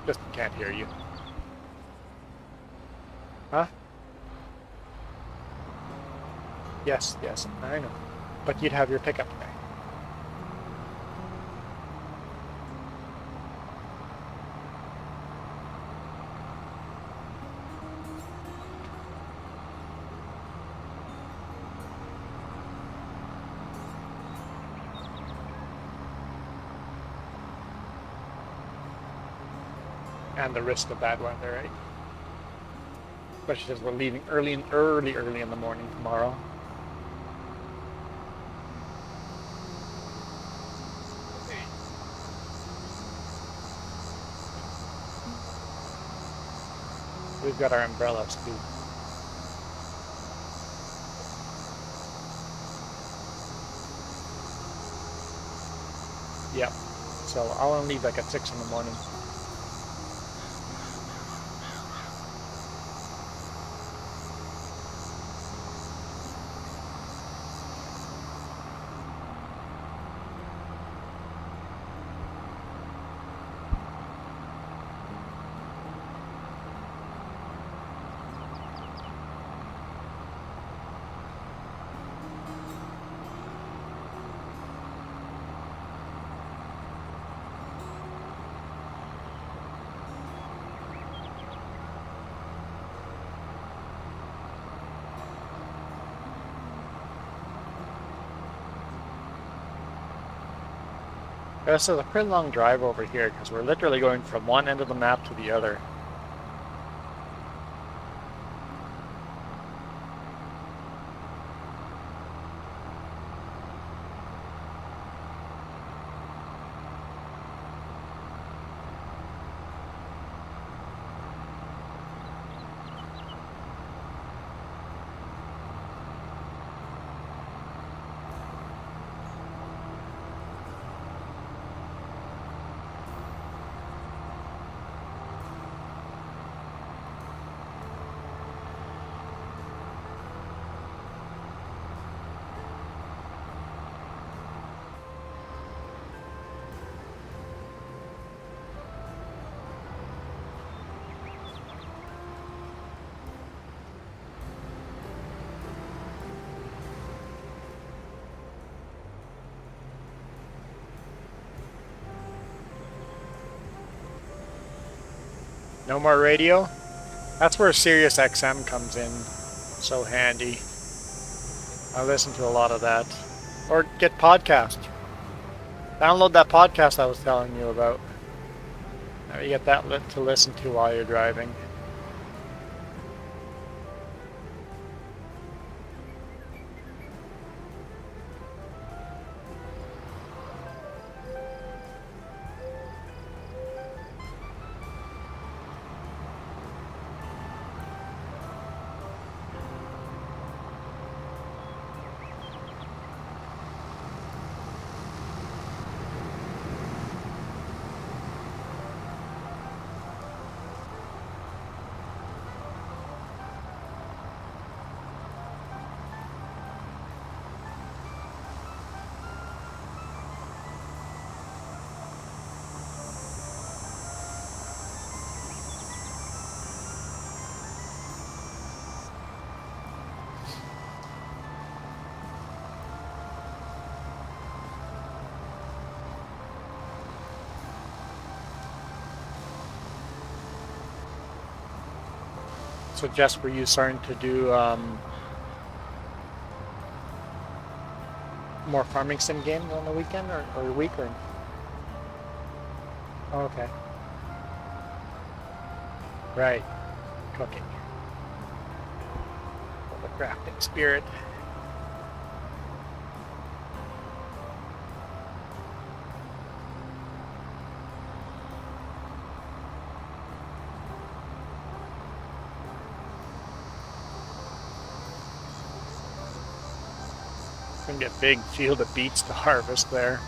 Just can't hear you. Huh? Yes, I know. But you'd have your pickup today. And the risk of bad weather, right? Especially since we're leaving early in the morning tomorrow. We've got our umbrellas too. Yep. So I'll only leave like at 6 in the morning. This is a pretty long drive over here because we're literally going from one end of the map to the other. No more radio? That's where Sirius XM comes in. So handy. I listen to a lot of that. Or get podcasts. Download that podcast I was telling you about. Now you get that to listen to while you're driving. So Jess, were you starting to do more farming sim games on the weekend or week or? Oh, okay. Right. Cooking. The crafting spirit. Gonna be a big field of beets to harvest there.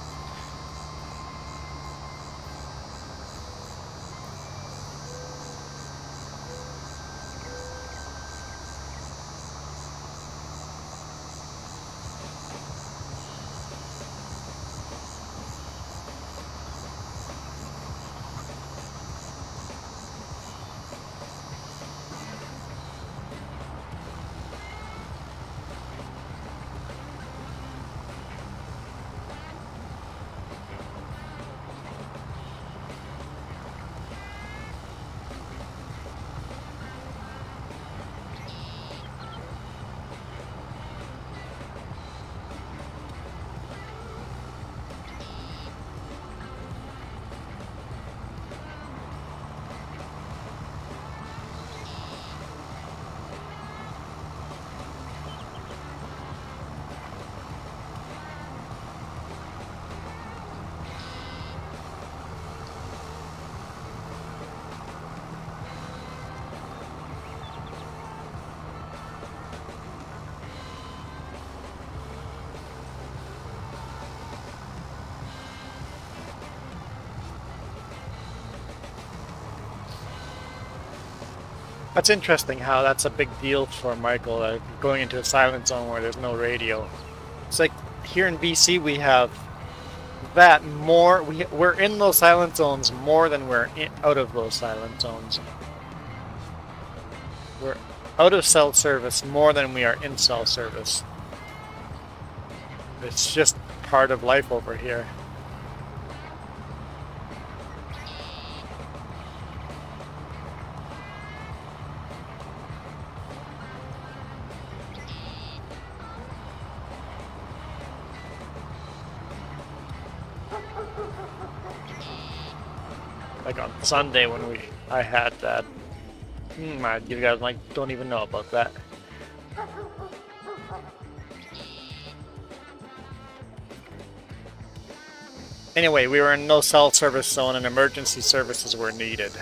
That's interesting how that's a big deal for Michael, going into a silent zone where there's no radio. It's like here in BC we have that more, we're in those silent zones more than we're out of those silent zones. We're out of cell service more than we are in cell service. It's just part of life over here. Like on Sunday when I had that. You guys don't even know about that. Anyway, we were in no cell service zone and emergency services were needed.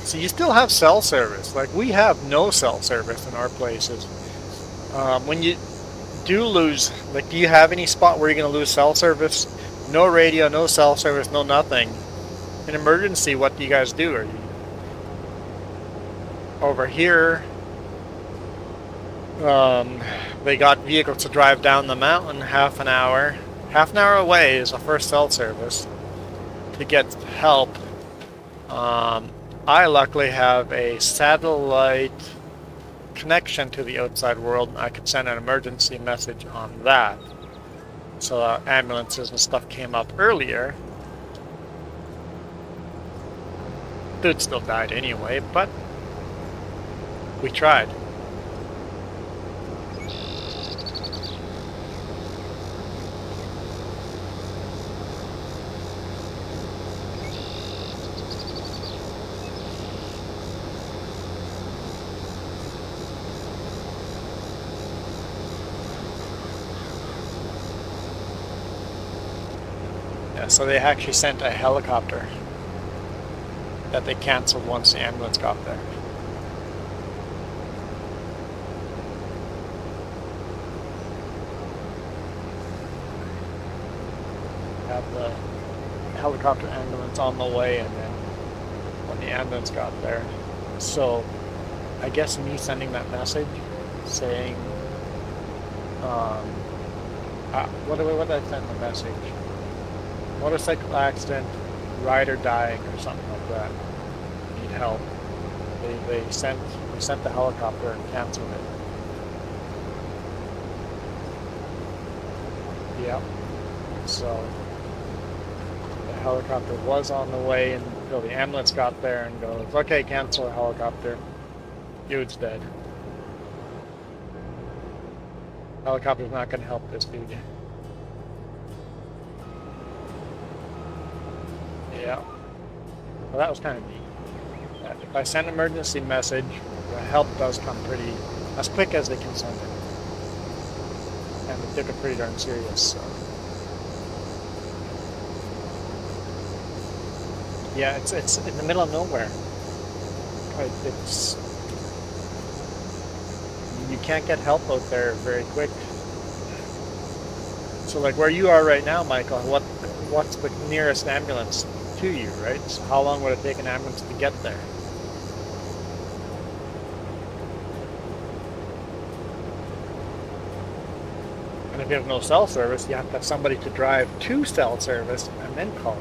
So you still have cell service. Like, we have no cell service in our places. When you do lose, like, do you have any spot where you're going to lose cell service? No radio, no cell service, no nothing. In emergency, what do you guys do? Are you over here? They got vehicles to drive down the mountain half an hour. Half an hour away is the first cell service to get help. I luckily have a satellite connection to the outside world, and I could send an emergency message on that. So ambulances and stuff came up earlier. Dude still died anyway, but we tried. Yeah, so they actually sent a helicopter that they canceled once the ambulance got there. Have the helicopter ambulance on the way, and then when the ambulance got there, so I guess me sending that message saying, what did I send the message? Motorcycle accident, rider dying, or something like that. Need help. They sent the helicopter and canceled it. Yep. So the helicopter was on the way until the ambulance got there and goes, okay, cancel the helicopter. Dude's dead. Helicopter's not going to help this dude. Yeah. Well, that was kind of neat. If I send an emergency message, the help does come pretty as quick as they can send it. And they took it pretty darn serious, so. Yeah, it's in the middle of nowhere. It's you can't get help out there very quick. So like where you are right now, Michael, what's the nearest ambulance to you, right? So how long would it take an ambulance to get there? And if you have no cell service, you have to have somebody to drive to cell service and then call.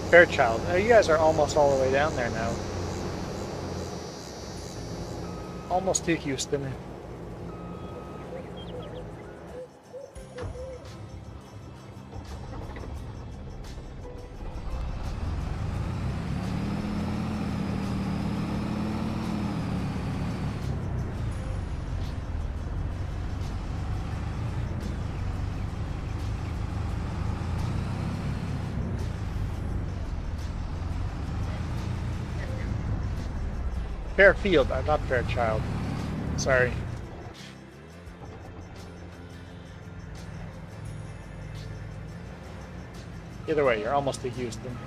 Fairchild. You guys are almost all the way down there now. Almost to Houston. Fairfield, not Fairchild. Sorry. Either way, you're almost to Houston.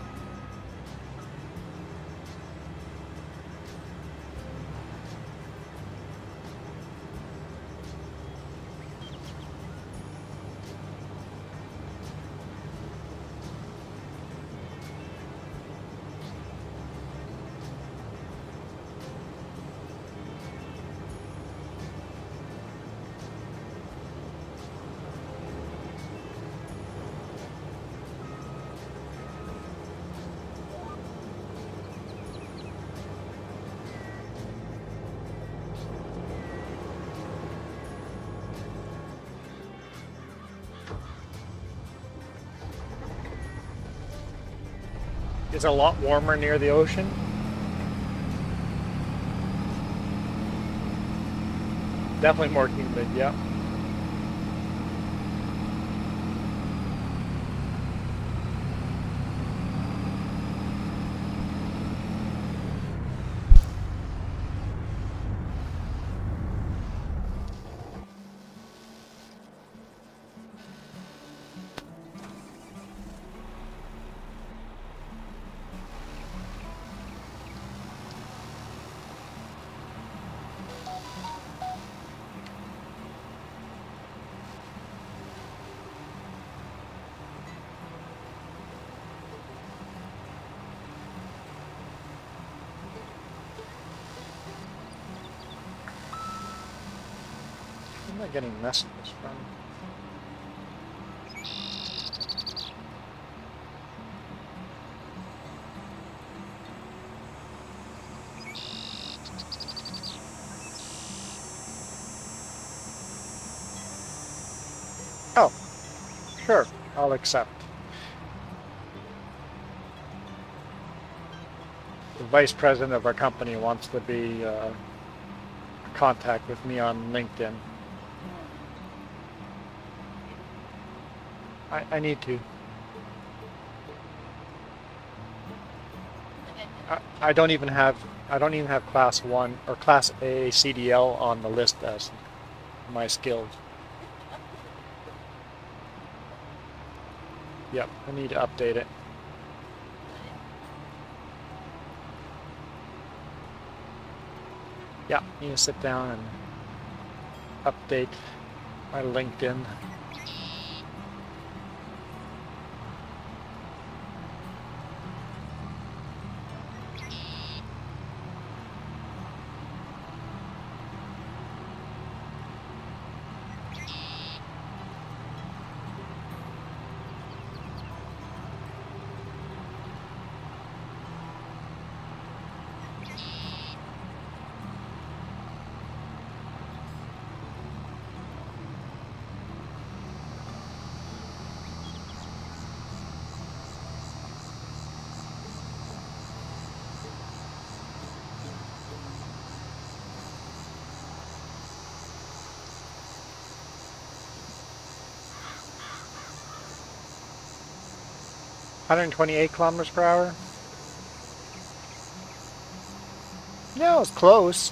It's a lot warmer near the ocean. Definitely more humid, yeah. Who am I getting messages from? Sure, I'll accept. The vice president of our company wants to be in contact with me on LinkedIn. I need to. I don't even have class 1 or class A CDL on the list as my skills. Yep, I need to update it. Yeah, I need to sit down and update my LinkedIn. $128 kilometers per hour. Yeah, it was close.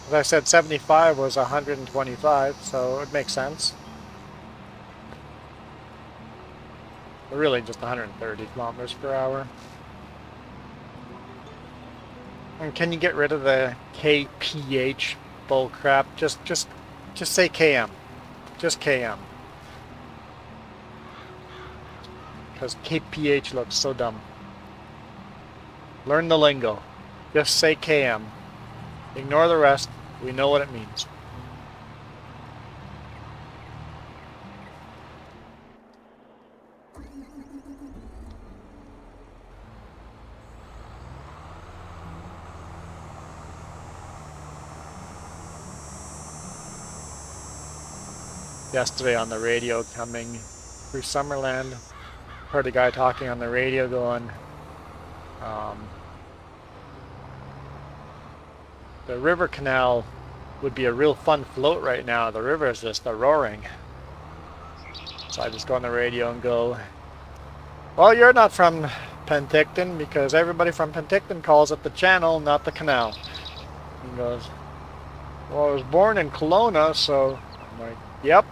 As I said, 75 was 125, so it makes sense. But really just 130 kilometers per hour. And can you get rid of the KPH bullcrap? Just say KM. Just KM. Because KPH looks so dumb. Learn the lingo. Just say KM. Ignore the rest. We know what it means. Yesterday on the radio coming through Summerland, heard a guy talking on the radio going, the river canal would be a real fun float right now. The river is just roaring. So I just go on the radio and go, well, you're not from Penticton because everybody from Penticton calls it the channel, not the canal. He goes, well, I was born in Kelowna, so I'm like, yep,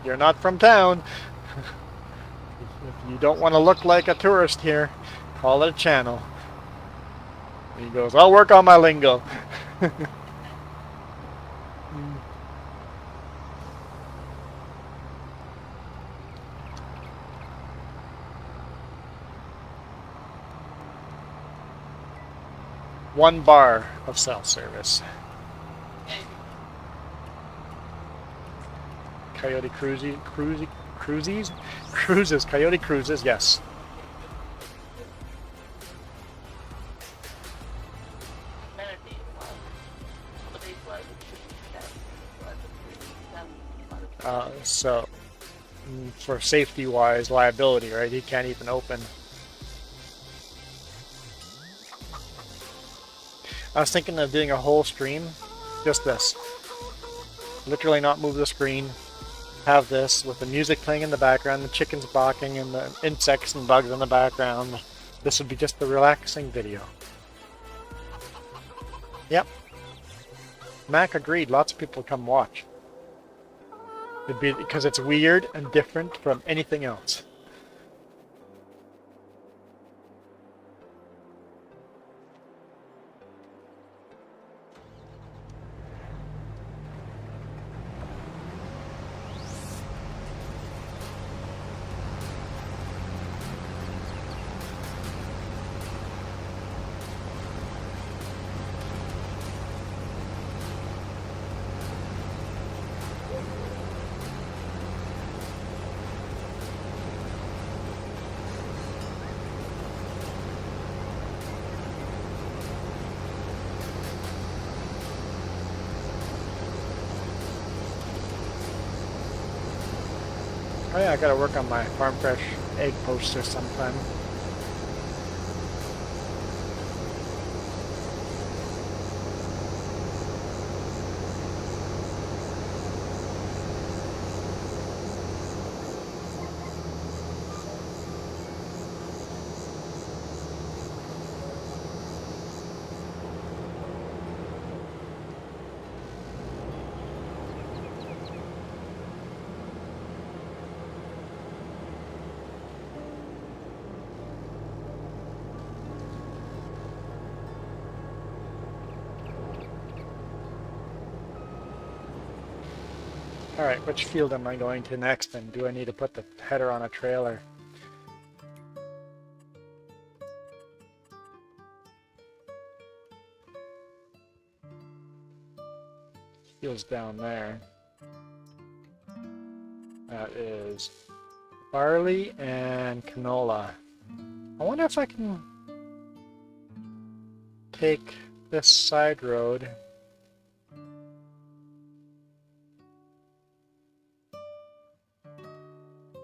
you're not from town. If you don't want to look like a tourist here, call it a channel. And he goes, I'll work on my lingo. One bar of self-service. Coyote Cruises, Coyote Cruises, yes. So, for safety-wise, liability, right? He can't even open. I was thinking of doing a whole stream, just this. Literally not move the screen. Have this with the music playing in the background, the chickens barking, and the insects and bugs in the background. This would be just a relaxing video. Yep. Mac agreed. Lots of people come watch. It'd be because it's weird and different from anything else. Oh yeah, I gotta work on my farm fresh egg poster sometime. Alright, which field am I going to next, and do I need to put the header on a trailer? Field's down there. That is barley and canola. I wonder if I can take this side road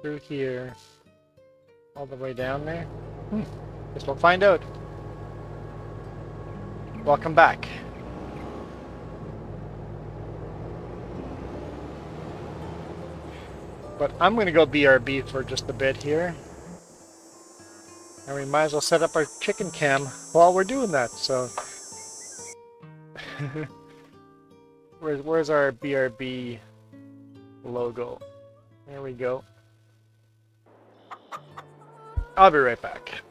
through here all the way down there. Guess we'll find out. Welcome back. But I'm going to go BRB for just a bit here. And we might as well set up our chicken cam while we're doing that, so... Where's our BRB logo? There we go. I'll be right back.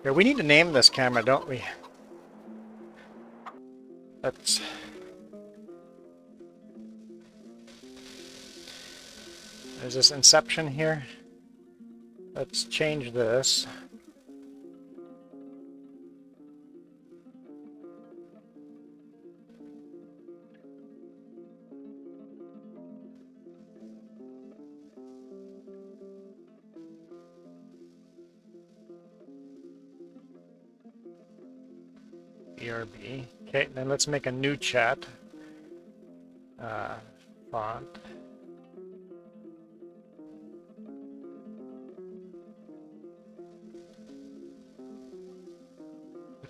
Yeah, we need to name this camera, don't we? Let's... There's this Inception here. Let's change this. BRB. Okay, then let's make a new chat. Font.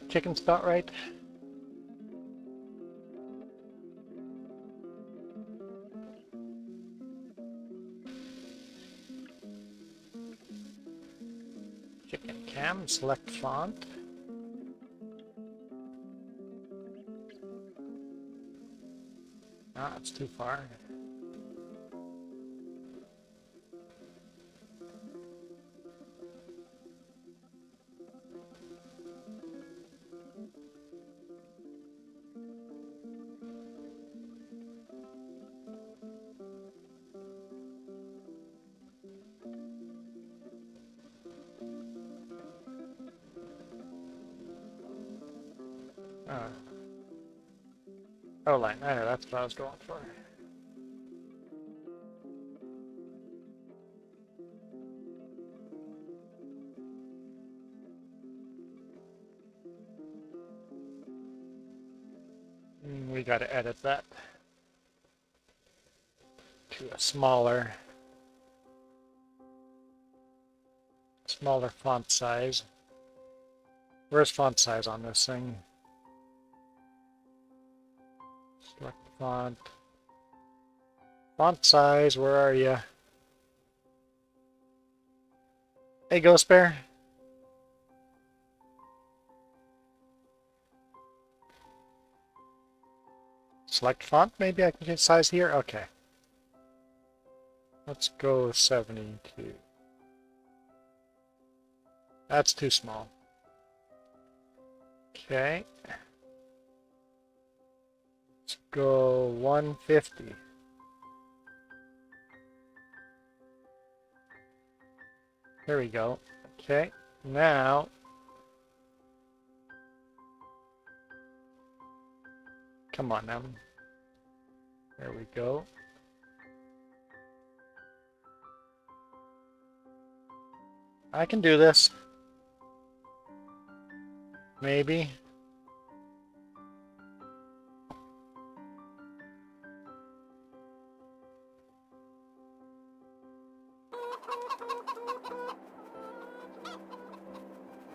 Chicken spelled right? Chicken cam, select font. Ah, it's too far. Line. I know that's what I was going for. We got to edit that to a smaller font size. Where's font size on this thing? Select font. Font size, where are you? Hey, Ghost Bear. Select font, maybe I can get size here? Okay. Let's go 72. That's too small. Okay. Let's go 150. There we go. Okay, now come on now. There we go. I can do this. Maybe.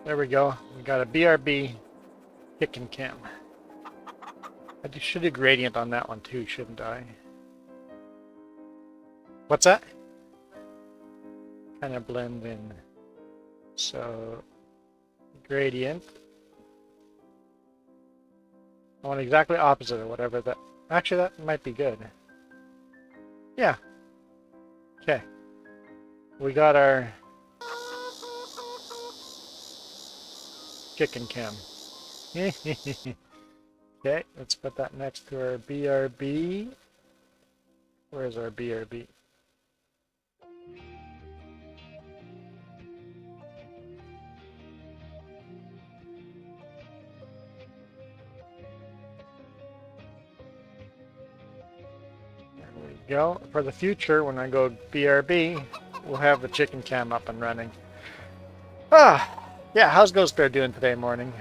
There we go. We got a BRB chicken cam. I should do gradient on that one too, shouldn't I? What's that? Kind of blend in. So, gradient. I want exactly opposite or whatever that. Actually, that might be good. Yeah. Okay. We got our chicken cam. Okay, let's put that next to our BRB. Where's our BRB? There we go. For the future, when I go BRB, we'll have the chicken cam up and running. Yeah, how's Ghost Bear doing today morning?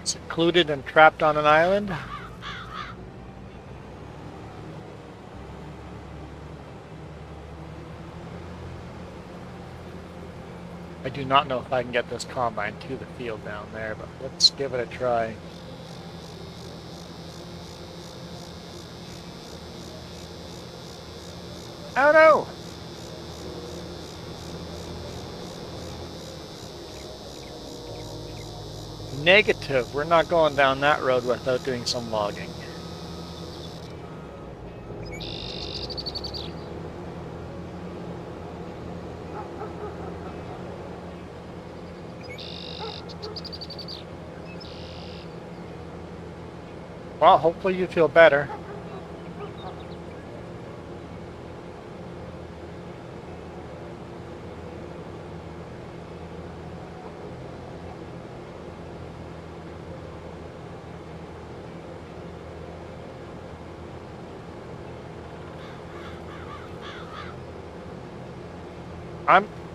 Secluded and trapped on an island? I do not know if I can get this combine to the field down there, but let's give it a try. Oh no! Negative. We're not going down that road without doing some logging. Well, hopefully you feel better.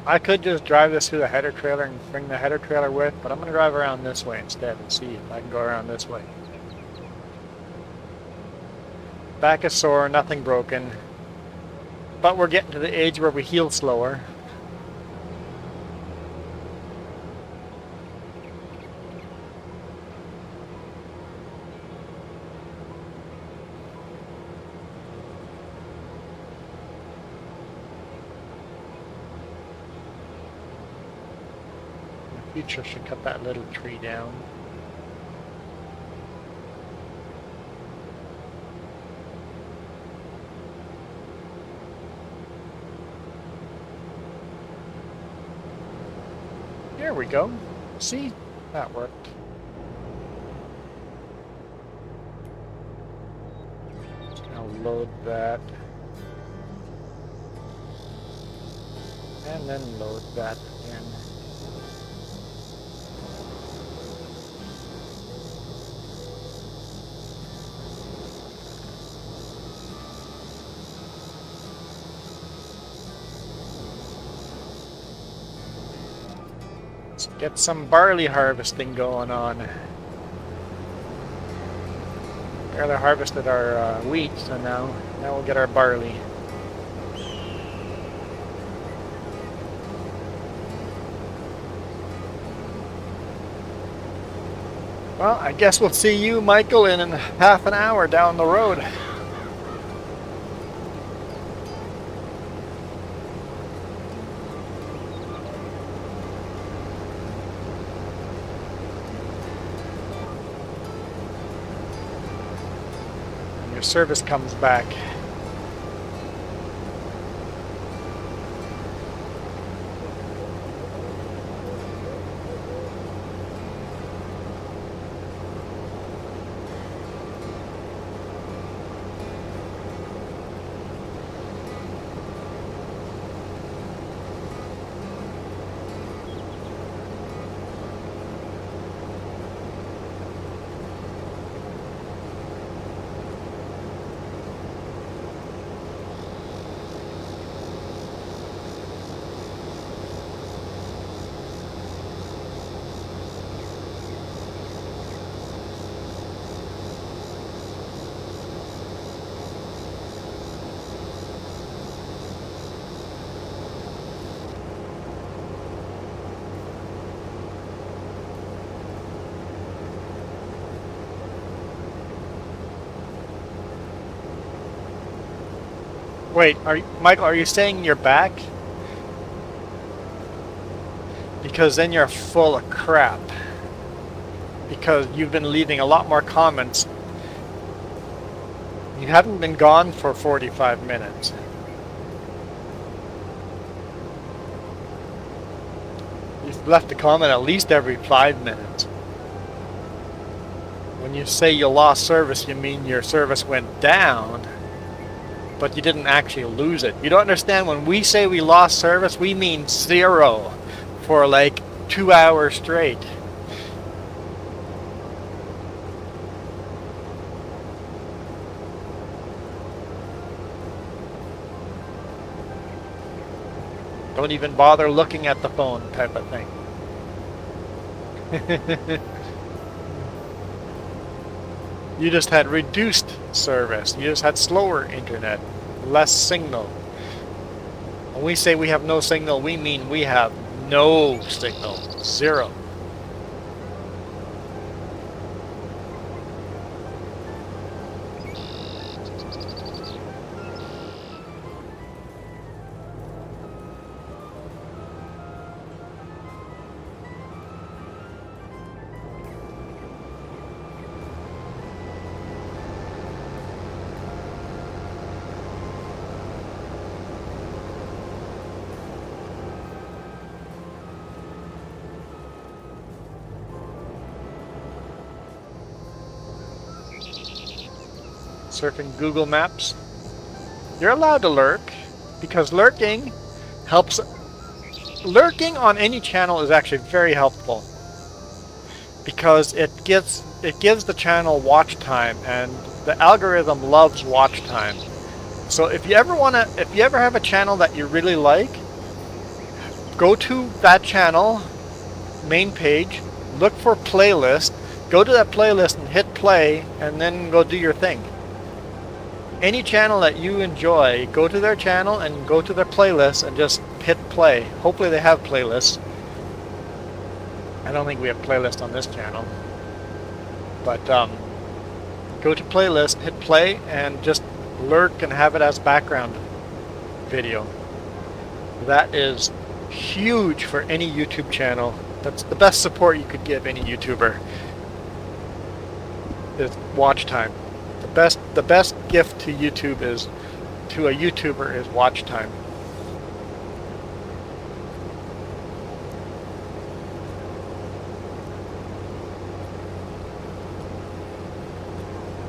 I could just drive this through the header trailer and bring the header trailer with, but I'm going to drive around this way instead and see if I can go around this way. Back is sore, nothing broken, but we're getting to the age where we heal slower. Future should cut that little tree down. There we go. See? That worked. Just gonna load that. And then load that again. Get some barley harvesting going on. Barely harvested our wheat, so now we'll get our barley. Well, I guess we'll see you, Michael, in half an hour down the road. Service comes back. Wait, Michael, are you saying you're back? Because then you're full of crap. Because you've been leaving a lot more comments. You haven't been gone for 45 minutes. You've left a comment at least every 5 minutes. When you say you lost service, you mean your service went down. But you didn't actually lose it. You don't understand, when we say we lost service, we mean 0 for like 2 hours straight. Don't even bother looking at the phone, type of thing. You just had reduced service. You just had slower internet, less signal. When we say we have no signal, we mean we have no signal, 0. Surfing Google Maps. You're allowed to lurk, because lurking helps. Lurking on any channel is actually very helpful, because it gives the channel watch time, and the algorithm loves watch time. So if you ever have a channel that you really like, go to that channel, main page, look for playlist, go to that playlist and hit play, and then go do your thing. Any channel that you enjoy, go to their channel and go to their playlist and just hit play. Hopefully they have playlists. I don't think we have playlists on this channel. But go to playlist, hit play, and just lurk and have it as background video. That is huge for any YouTube channel. That's the best support you could give any YouTuber. Is watch time. The best gift to YouTube is to a YouTuber is watch time.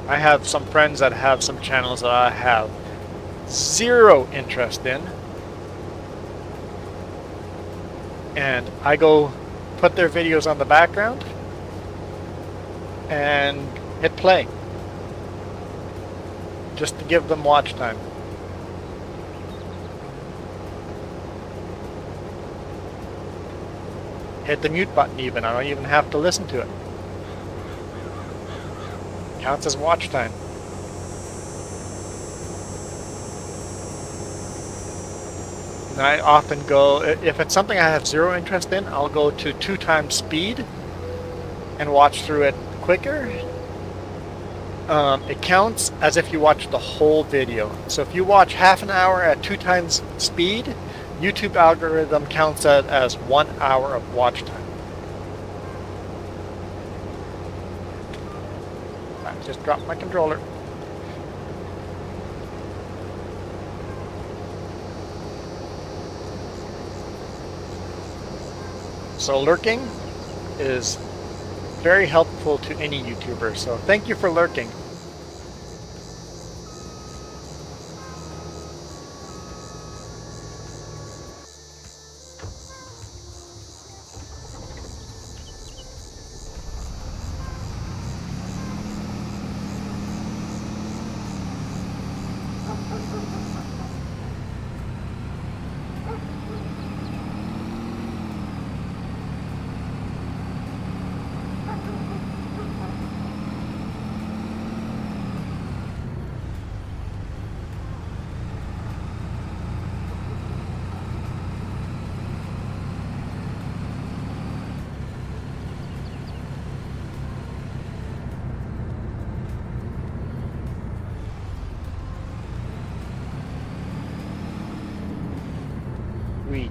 I have some friends that have some channels that I have zero interest in, and I go put their videos on the background and hit play just to give them watch time. Hit the mute button even. I don't even have to listen to it. Counts as watch time. And I often go, if it's something I have zero interest in, I'll go to 2 times speed and watch through it quicker. It counts as if you watch the whole video. So if you watch half an hour at 2 times speed, YouTube algorithm counts that as 1 hour of watch time. I just dropped my controller. So lurking is very helpful to any YouTuber. So thank you for lurking. Wheat.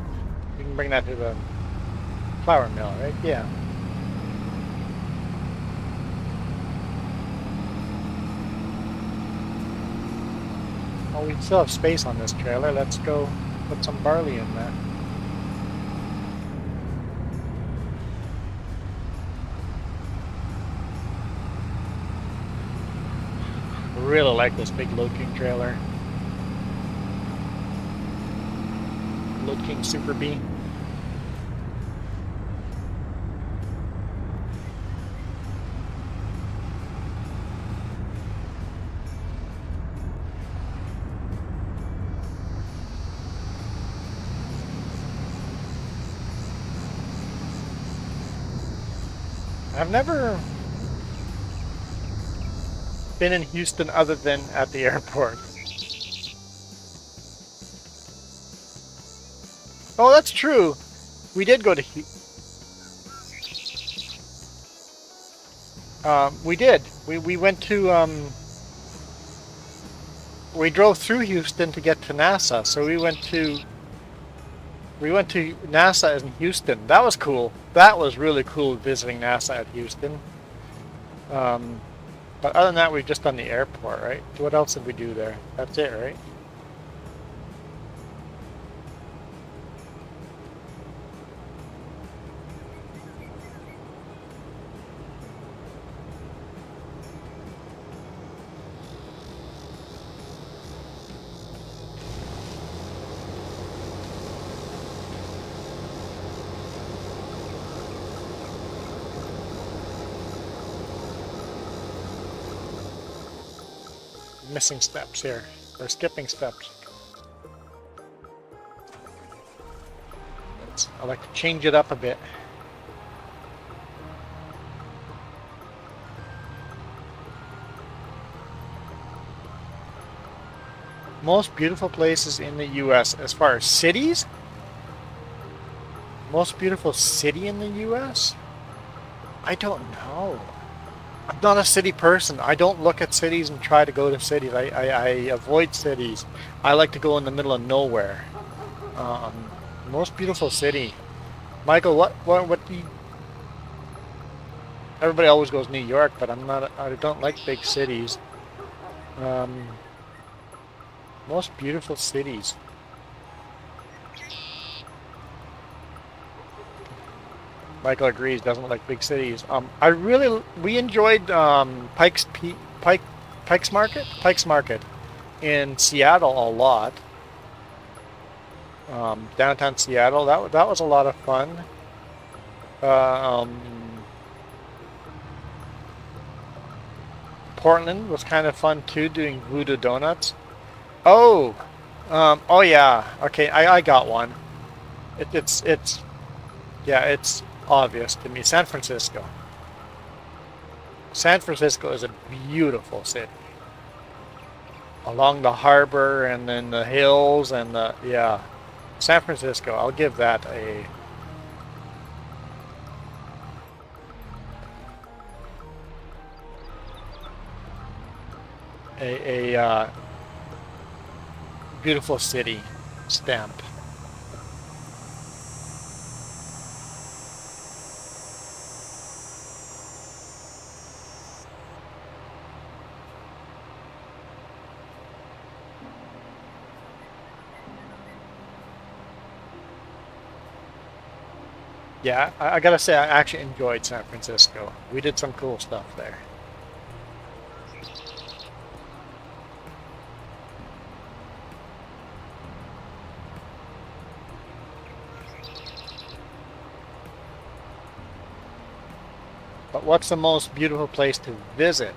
We can bring that to the flour mill, right? Yeah. Oh, we still have space on this trailer. Let's go put some barley in that. I really like this big Load King trailer. Load King Super B. I've never been in Houston other than at the airport. Oh, that's true. We did go to we did. We went to we drove through Houston to get to NASA. So we went to NASA in Houston. That was cool. That was really cool visiting NASA at Houston. But other than that, we've just done the airport, right? What else did we do there? That's it, right? Missing steps here. We're skipping steps. streets. I like to change it up a bit. Most beautiful places in the US as far as cities? Most beautiful city in the US? I don't know. I'm not a city person. I don't look at cities and try to go to cities. I avoid cities. I like to go in the middle of nowhere. Most beautiful city. Michael, what do you... Everybody always goes New York, but I don't like big cities. Most beautiful cities. Michael agrees, doesn't like big cities. We enjoyed Pikes Market in Seattle a lot. Downtown Seattle, that was a lot of fun. Portland was kind of fun too, doing Voodoo Donuts. Oh, oh yeah. Okay, I got one. It's obvious to me. San Francisco. San Francisco is a beautiful city. Along the harbor and then the hills and yeah. San Francisco, I'll give that a beautiful city stamp. Yeah, I gotta say, I actually enjoyed San Francisco. We did some cool stuff there. But what's the most beautiful place to visit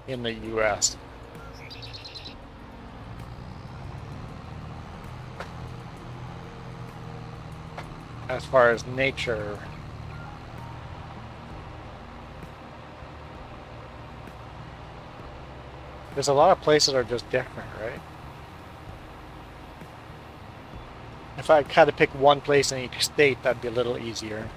in the US? As far as nature, there's a lot of places that are just different, right? If I had to pick one place in each state, that'd be a little easier.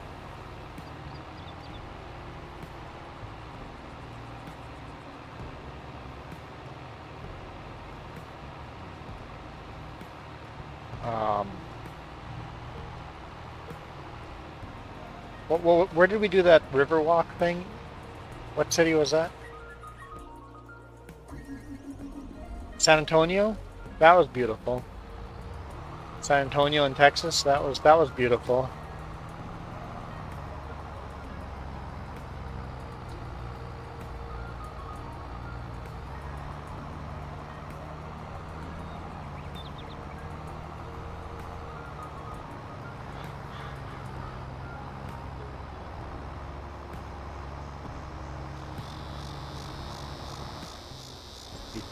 Where did we do that Riverwalk thing? What city was that? San Antonio? That was beautiful. San Antonio in Texas? That was beautiful.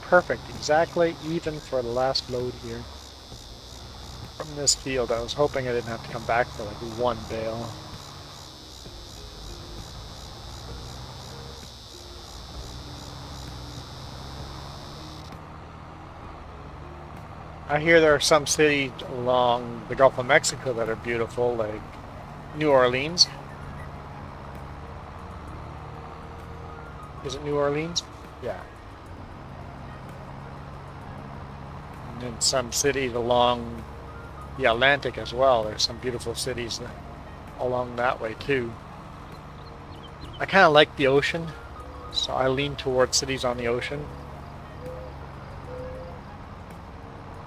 Perfect, exactly even for the last load here. From this field, I was hoping I didn't have to come back for like one bale. I hear there are some cities along the Gulf of Mexico that are beautiful, like New Orleans. Is it New Orleans? Yeah. And some cities along the Atlantic as well. There's some beautiful cities along that way too. I kind of like the ocean, so I lean towards cities on the ocean.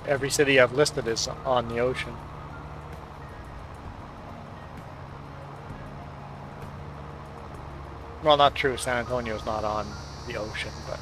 Every city I've listed is on the ocean. Well, not true. San Antonio is not on the ocean, but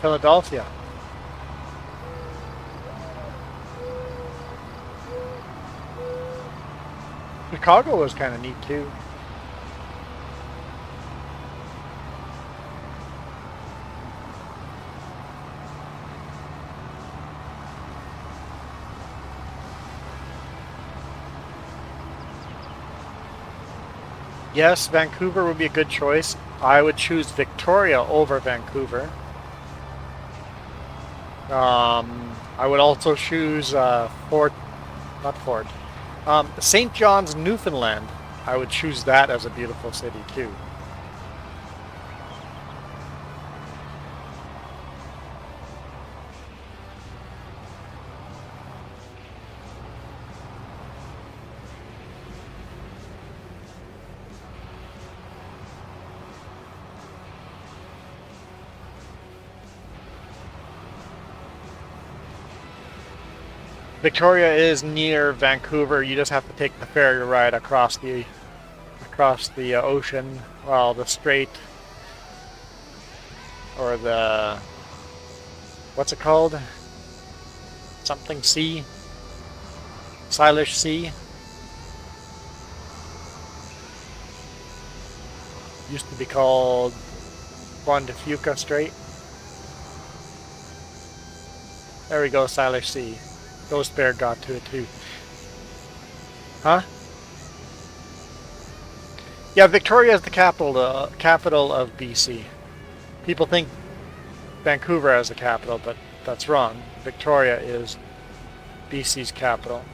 Philadelphia. Chicago was kind of neat too. Yes, Vancouver would be a good choice. I would choose Victoria over Vancouver. I would also choose St. John's, Newfoundland. I would choose that as a beautiful city too. Victoria is near Vancouver. You just have to take the ferry ride across the ocean, well, the strait, or the, what's it called? Something Sea, Salish Sea. Used to be called Juan de Fuca Strait. There we go, Salish Sea. Ghost Bear got to it too. Huh? Yeah, Victoria is the capital of BC. People think Vancouver as the capital, but that's wrong. Victoria is BC's capital.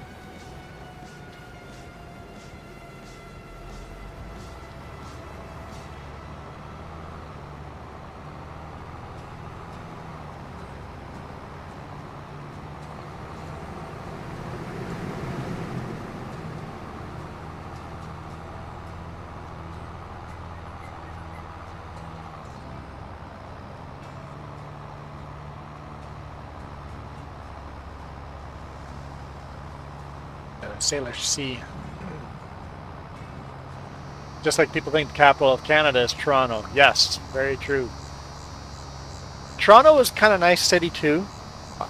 Salish Sea. Just like people think the capital of Canada is Toronto. Yes, very true. Toronto is kind of a nice city too.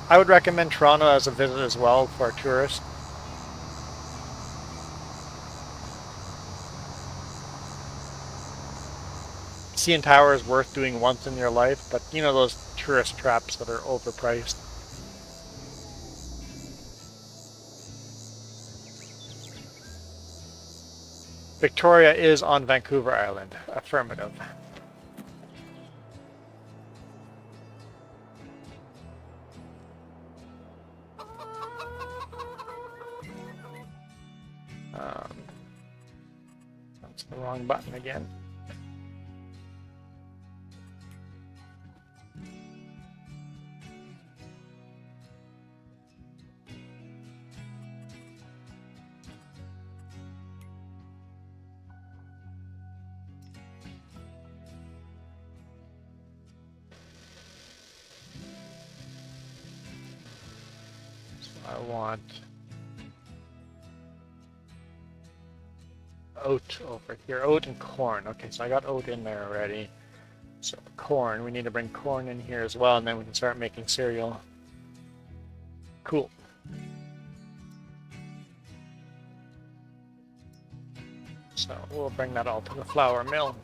I would recommend Toronto as a visit as well for a tourist. CN Tower is worth doing once in your life, but you know those tourist traps that are overpriced. Victoria is on Vancouver Island. Affirmative. That's the wrong button again. I want oat over here. Oat and corn. Okay, so I got oat in there already. So corn, we need to bring corn in here as well, and then we can start making cereal. Cool. So we'll bring that all to the flour mill.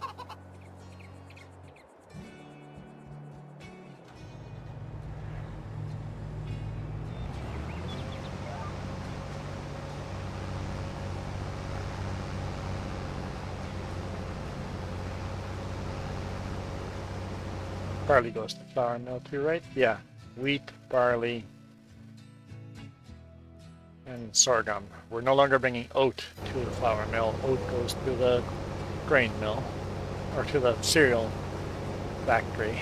Barley goes to the flour mill too, right? Yeah. Wheat, barley, and sorghum. We're no longer bringing oat to the flour mill. Oat goes to the grain mill, or to the cereal factory.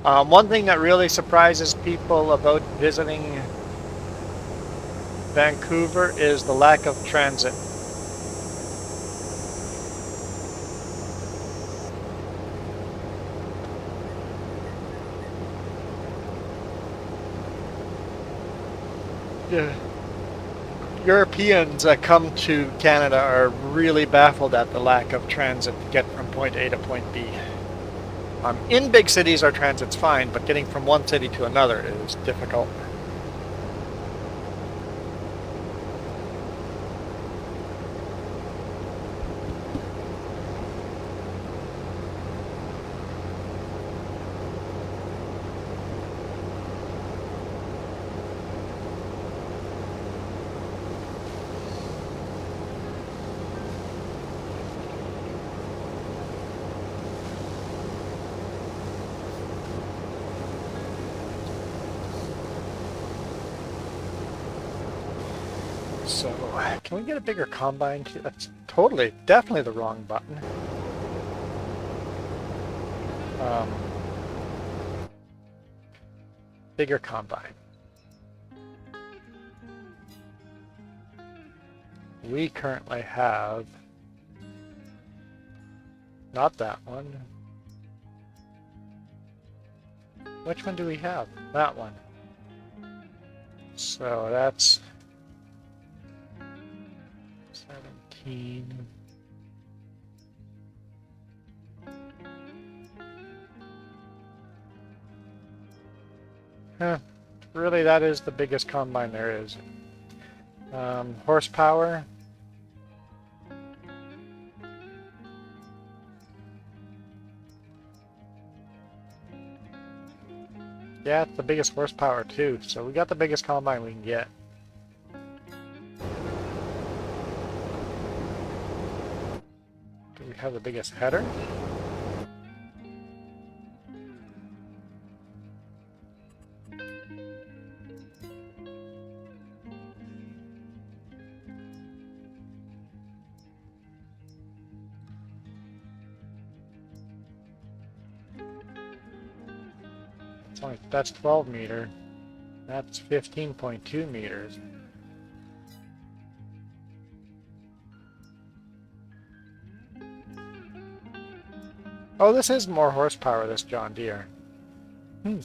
One thing that really surprises people about visiting Vancouver is the lack of transit. Yeah. Europeans that come to Canada are really baffled at the lack of transit to get from point A to point B. In big cities, our transit's fine, but getting from one city to another is difficult. So, can we get a bigger combine too? That's totally, definitely the wrong button. Bigger combine. We currently have, not that one. Which one do we have? That one. So that's 17. Huh. Really, that is the biggest combine there is. Horsepower. Yeah, it's the biggest horsepower too, so we got the biggest combine we can get. Do we have the biggest header? That's 12 meter. That's 15.2 meters. Oh, this is more horsepower, this John Deere. A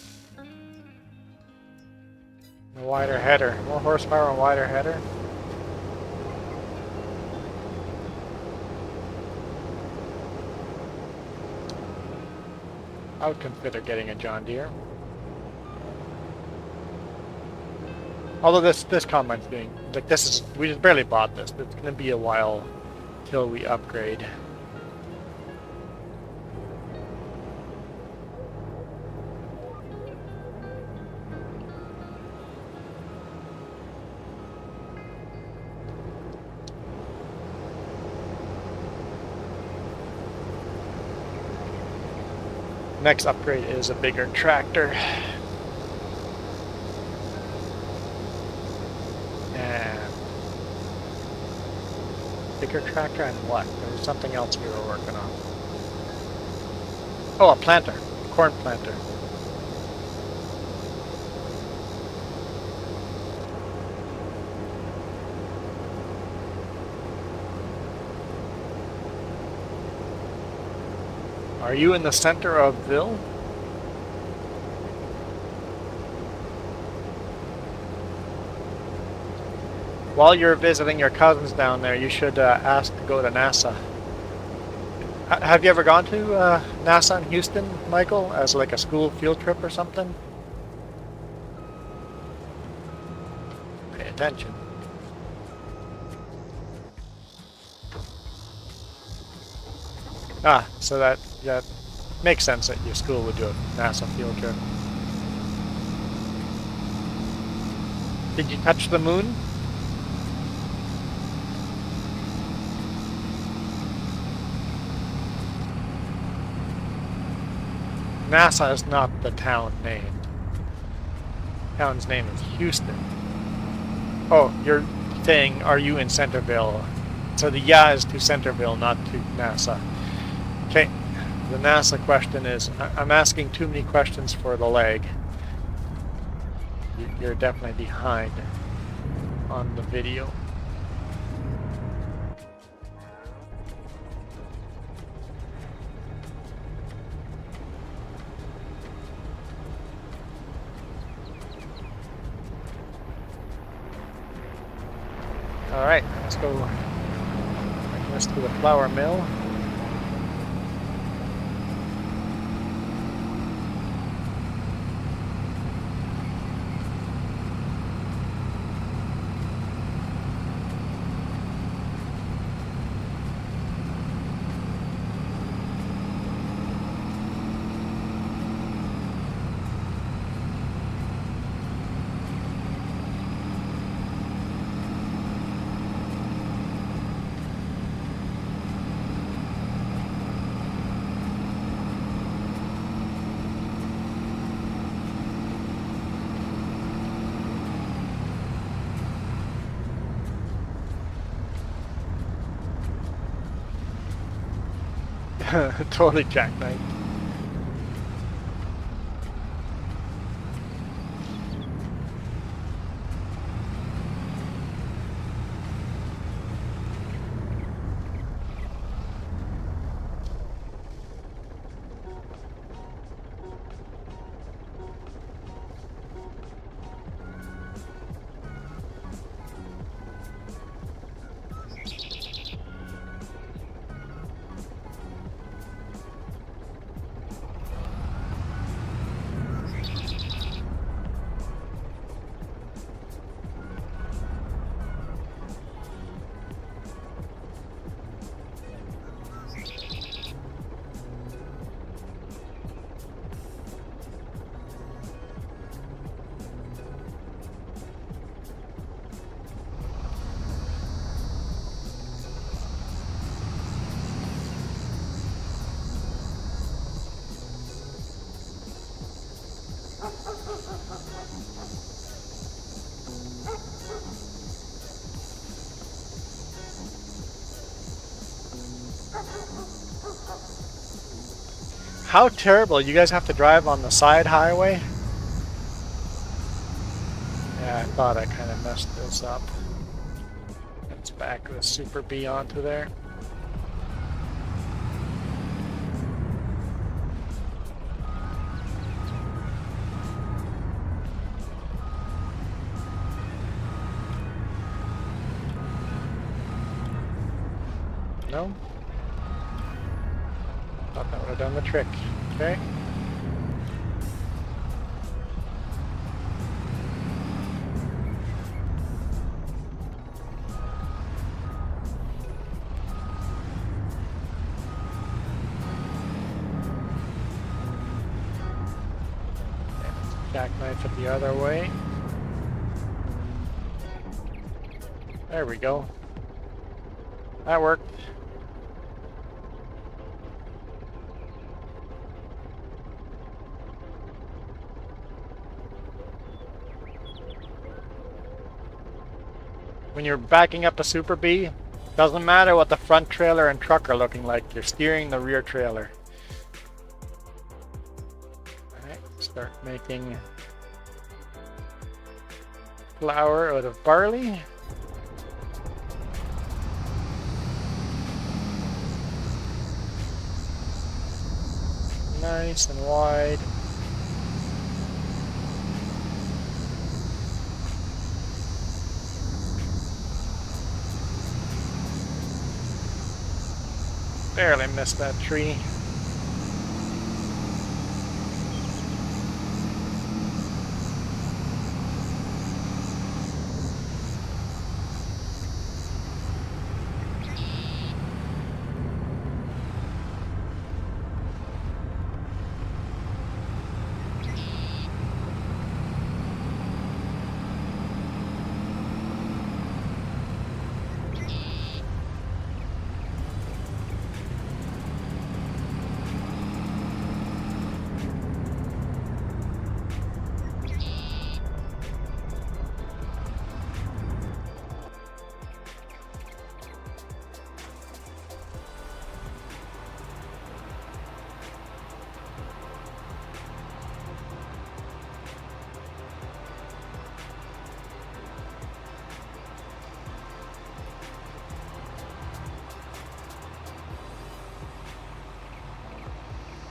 wider header. More horsepower and wider header. I would consider getting a John Deere. Although this combine's being like we just barely bought this. It's gonna be a while till we upgrade. Next upgrade is a bigger tractor. Bigger tractor and what? There was something else we were working on. Oh, a planter. Corn planter. Are you in the center of Ville? While you're visiting your cousins down there, you should ask to go to NASA. Have you ever gone to NASA in Houston, Michael, as like a school field trip or something? Pay attention. Ah, so that makes sense that your school would do a NASA field trip. Did you touch the moon? NASA is not the town name. The town's name is Houston. Oh, you're saying, are you in Centerville? So the is to Centerville, not to NASA. Okay, The NASA question is, I'm asking too many questions for the leg. You're definitely behind on the video. Alright, let's go bring this to the flour mill. Totally jackknife. How terrible. You guys have to drive on the side highway? Yeah, I thought I kind of messed this up. Let's back the Super B onto there. No? Thought that would have done the trick. Okay. Jackknife it the other way. There we go. That worked. When you're backing up a Super B, doesn't matter what the front trailer and truck are looking like, you're steering the rear trailer. Alright, start making flour out of barley. Nice and wide. Barely missed that tree.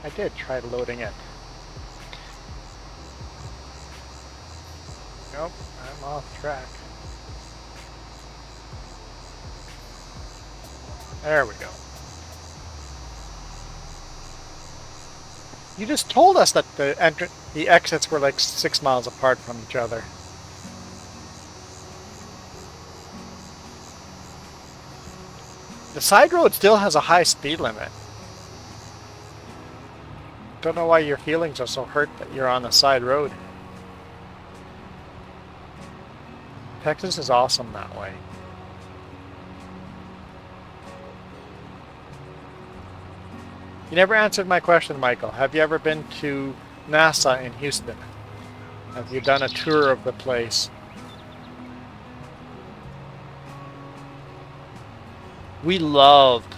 I did try loading it. Nope, I'm off track. There we go. You just told us that the exits were like 6 miles apart from each other. The side road still has a high speed limit. Don't know why your feelings are so hurt that you're on the side road. Texas is awesome that way. You never answered my question, Michael. Have you ever been to NASA in Houston? Have you done a tour of the place? We loved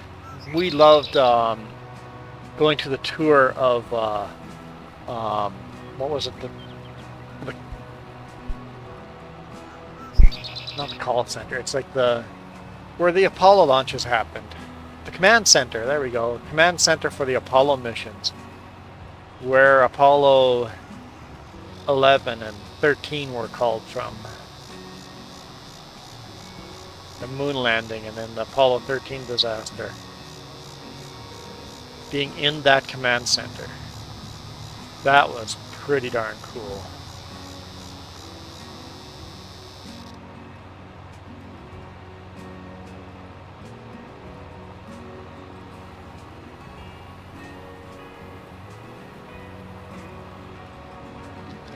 going to the tour of what was it? Not the call center. It's like where the Apollo launches happened. The command center. There we go. Command center for the Apollo missions, where Apollo 11 and 13 were called from. The moon landing and then the Apollo 13 disaster. Being in that command center. That was pretty darn cool.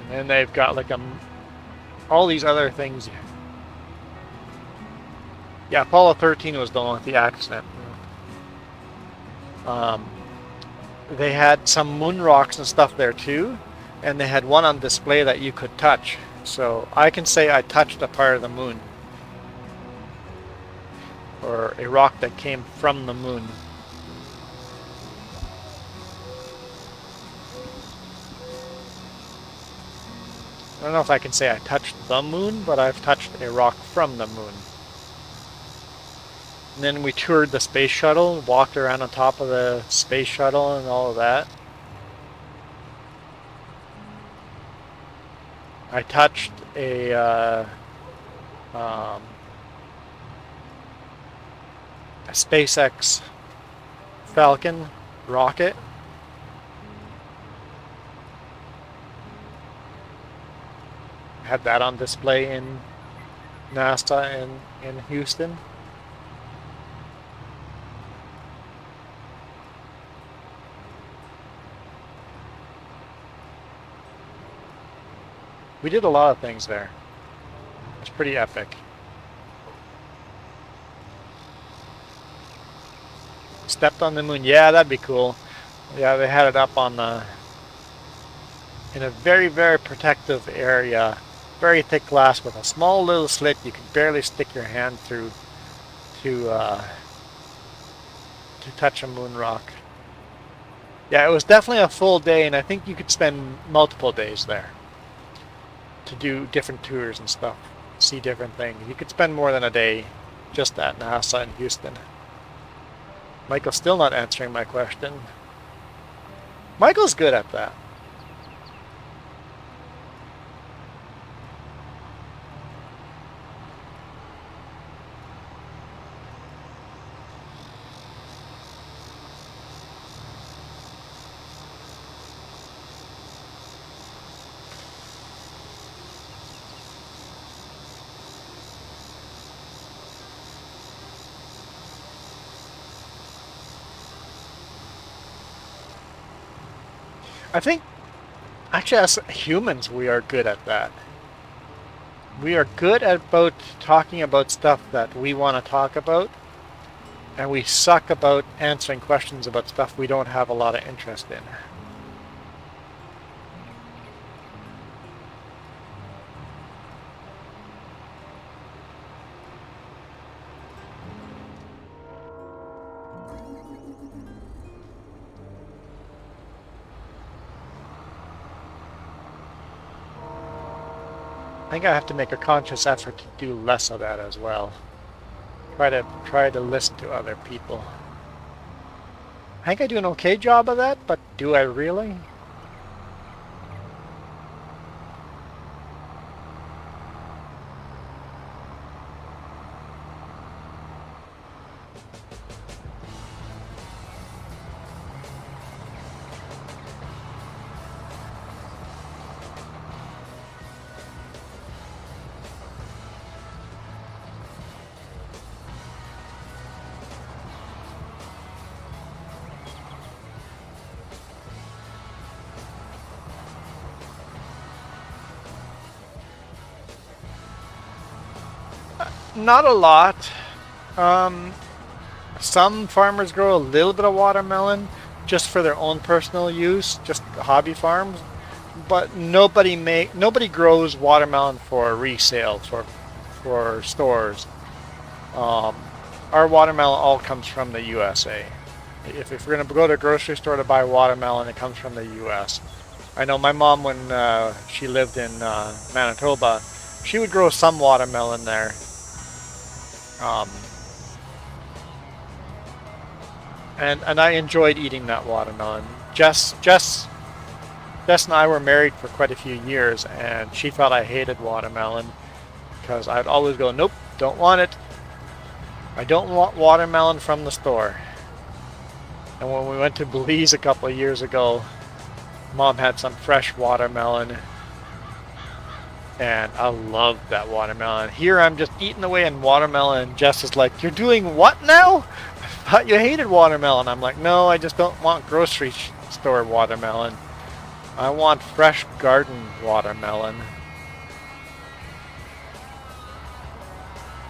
And then they've got like all these other things. Yeah, Apollo 13 was the one with the accident. They had some moon rocks and stuff there too, and they had one on display that you could touch. So I can say I touched a part of the moon, or a rock that came from the moon. I don't know if I can say I touched the moon, but I've touched a rock from the moon. And then we toured the space shuttle, walked around on top of the space shuttle and all of that. I touched a SpaceX Falcon rocket. Had that on display in NASA in Houston. We did a lot of things there. It's pretty epic. Stepped on the moon. Yeah, that'd be cool. Yeah, they had it up on in a very, very protective area. Very thick glass with a small little slit you could barely stick your hand through to touch a moon rock. Yeah, it was definitely a full day, and I think you could spend multiple days there to do different tours and stuff, see different things. You could spend more than a day just at NASA in Houston. Michael's still not answering my question. Michael's good at that. I think, actually, as humans, we are good at that. We are good at talking about stuff that we want to talk about, and we suck about answering questions about stuff we don't have a lot of interest in. I think I have to make a conscious effort to do less of that as well. Try to listen to other people. I think I do an okay job of that, but do I really? Not a lot. Some farmers grow a little bit of watermelon just for their own personal use, just hobby farms. But nobody grows watermelon for resale for stores. Our watermelon all comes from the USA. If we're gonna go to a grocery store to buy watermelon, it comes from the US. I know my mom, when she lived in Manitoba, she would grow some watermelon there. And I enjoyed eating that watermelon. Jess and I were married for quite a few years, and she thought I hated watermelon because I'd always go, nope, don't want it. I don't want watermelon from the store. And when we went to Belize a couple of years ago, Mom had some fresh watermelon, and I loved that watermelon. Here I'm just eating away in watermelon, and Jess is like, you're doing what now? I thought you hated watermelon. I'm like, no, I just don't want grocery store watermelon. I want fresh garden watermelon.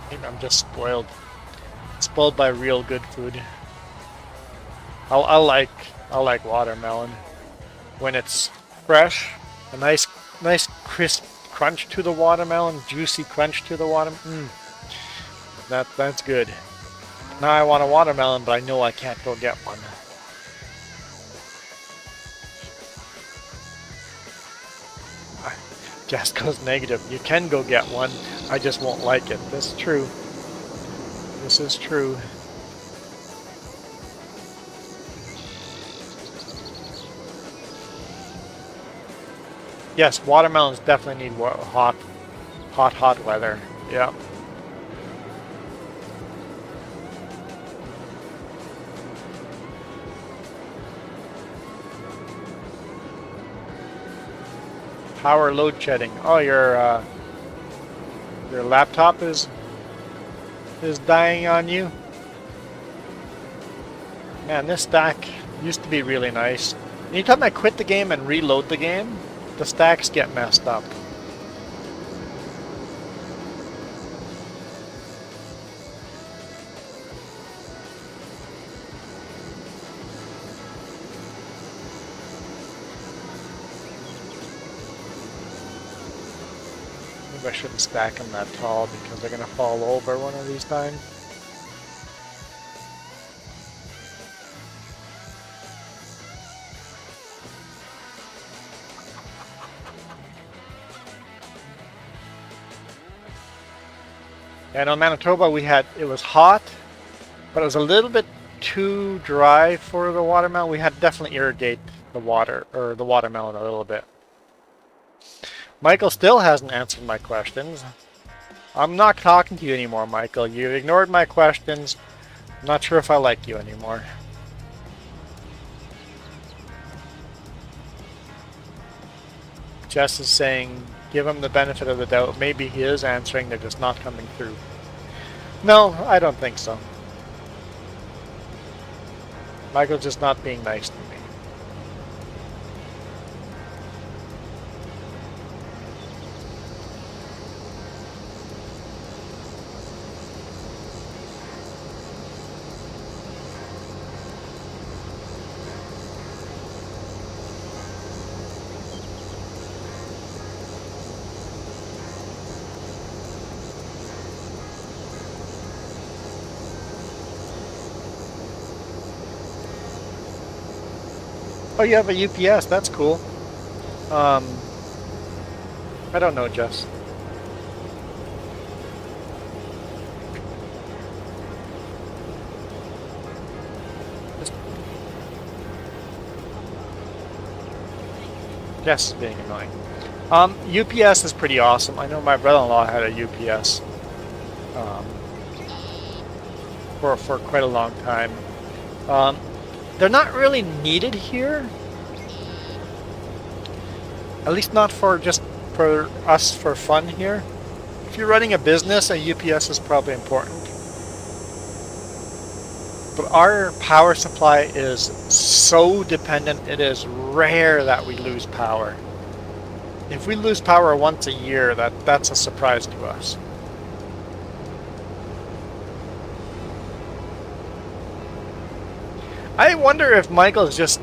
Maybe I'm just spoiled. Spoiled by real good food. I like watermelon when it's fresh. A nice crisp crunch to the watermelon, juicy crunch to the watermelon. That's good. Now I want a watermelon, but I know I can't go get one. Jess goes negative. You can go get one. I just won't like it. This is true. This is true. Yes, watermelons definitely need hot weather. Yeah. Power load shedding. Oh, your laptop is dying on you. Man, this stack used to be really nice. Anytime I quit the game and reload the game, the stacks get messed up. Maybe I shouldn't stack them that tall because they're gonna fall over one of these times. And on Manitoba it was hot, but it was a little bit too dry for the watermelon. We had to definitely irrigate the watermelon a little bit. Michael still hasn't answered my questions. I'm not talking to you anymore, Michael. You ignored my questions. I'm not sure if I like you anymore. Jess is saying, give him the benefit of the doubt. Maybe he is answering, they're just not coming through. No, I don't think so. Michael's just not being nice to me. Oh, you have a UPS. That's cool. I don't know, Jess. Jess is being annoying. UPS is pretty awesome. I know my brother-in-law had a UPS for quite a long time. They're not really needed here. At least not for just for us for fun here. If you're running a business, a UPS is probably important. But our power supply is so dependent, it is rare that we lose power. If we lose power once a year, that's a surprise to us. I wonder if Michael's just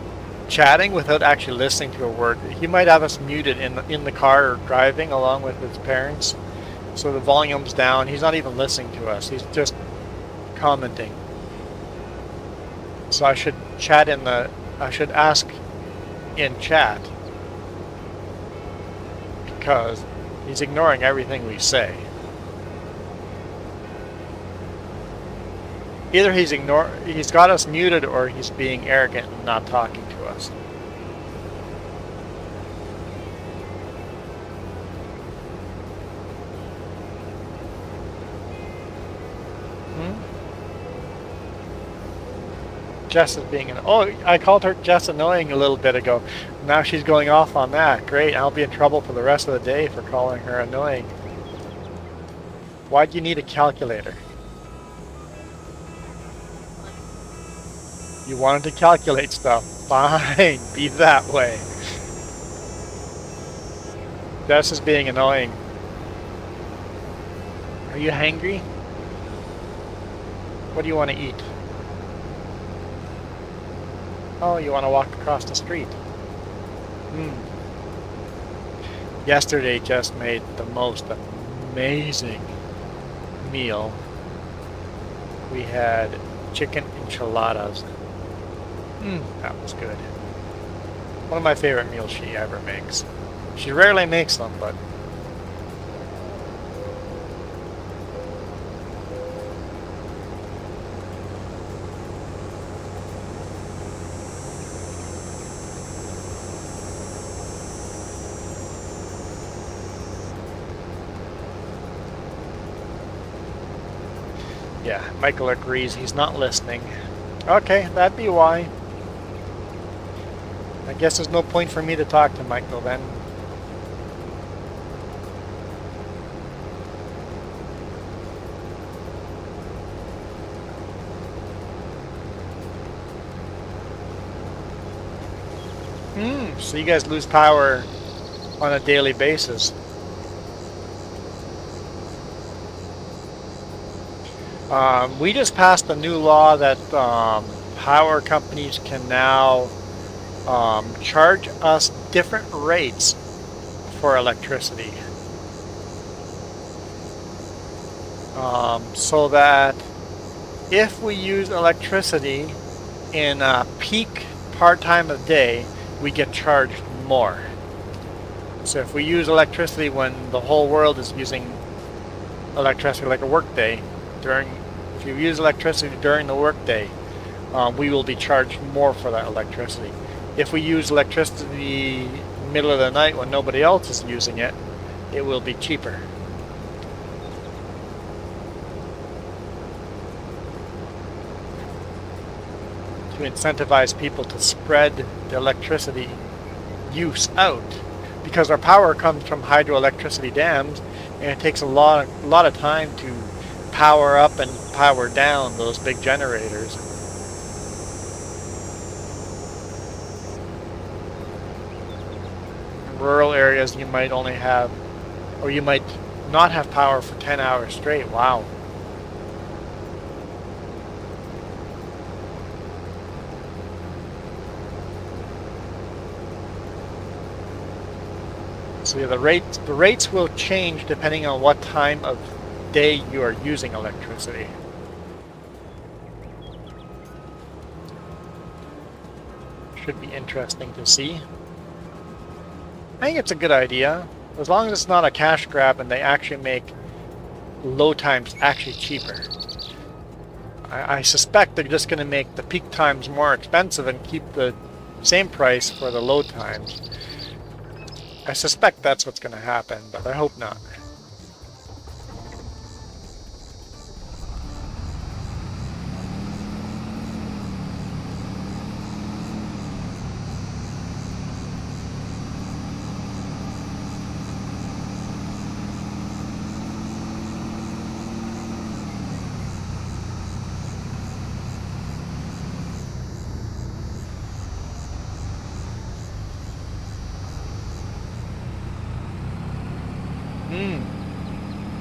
chatting without actually listening to a word. He might have us muted in the car or driving along with his parents. So the volume's down. He's not even listening to us. He's just commenting. So I should ask in chat, because he's ignoring everything we say. Either he's got us muted, or he's being arrogant and not talking to us. Jess is being I called her Jess annoying a little bit ago. Now she's going off on that. Great, I'll be in trouble for the rest of the day for calling her annoying. Why do you need a calculator? You wanted to calculate stuff. Fine, be that way. Jess is being annoying. Are you hangry? What do you want to eat? Oh, you want to walk across the street. Yesterday Jess made the most amazing meal. We had chicken enchiladas. That was good. One of my favorite meals she ever makes. She rarely makes them, but yeah, Michael agrees. He's not listening. Okay, that'd be why. I guess there's no point for me to talk to Michael then. So you guys lose power on a daily basis. We just passed a new law that power companies can now charge us different rates for electricity. So that if we use electricity in a peak part time of day, we get charged more. So if we use electricity when the whole world is using electricity, like a work day, if you use electricity during the workday, we will be charged more for that electricity. If we use electricity middle of the night when nobody else is using it, it will be cheaper. To incentivize people to spread the electricity use out, because our power comes from hydroelectricity dams, and it takes a lot of time to power up and power down those big generators. In rural areas, you might only have, or you might not have power for 10 hours straight. Wow. So yeah, the rates will change depending on what time of day you are using electricity. Should be interesting to see. I think it's a good idea, as long as it's not a cash grab and they actually make low times actually cheaper. I suspect they're just going to make the peak times more expensive and keep the same price for the low times. I suspect that's what's going to happen, but I hope not.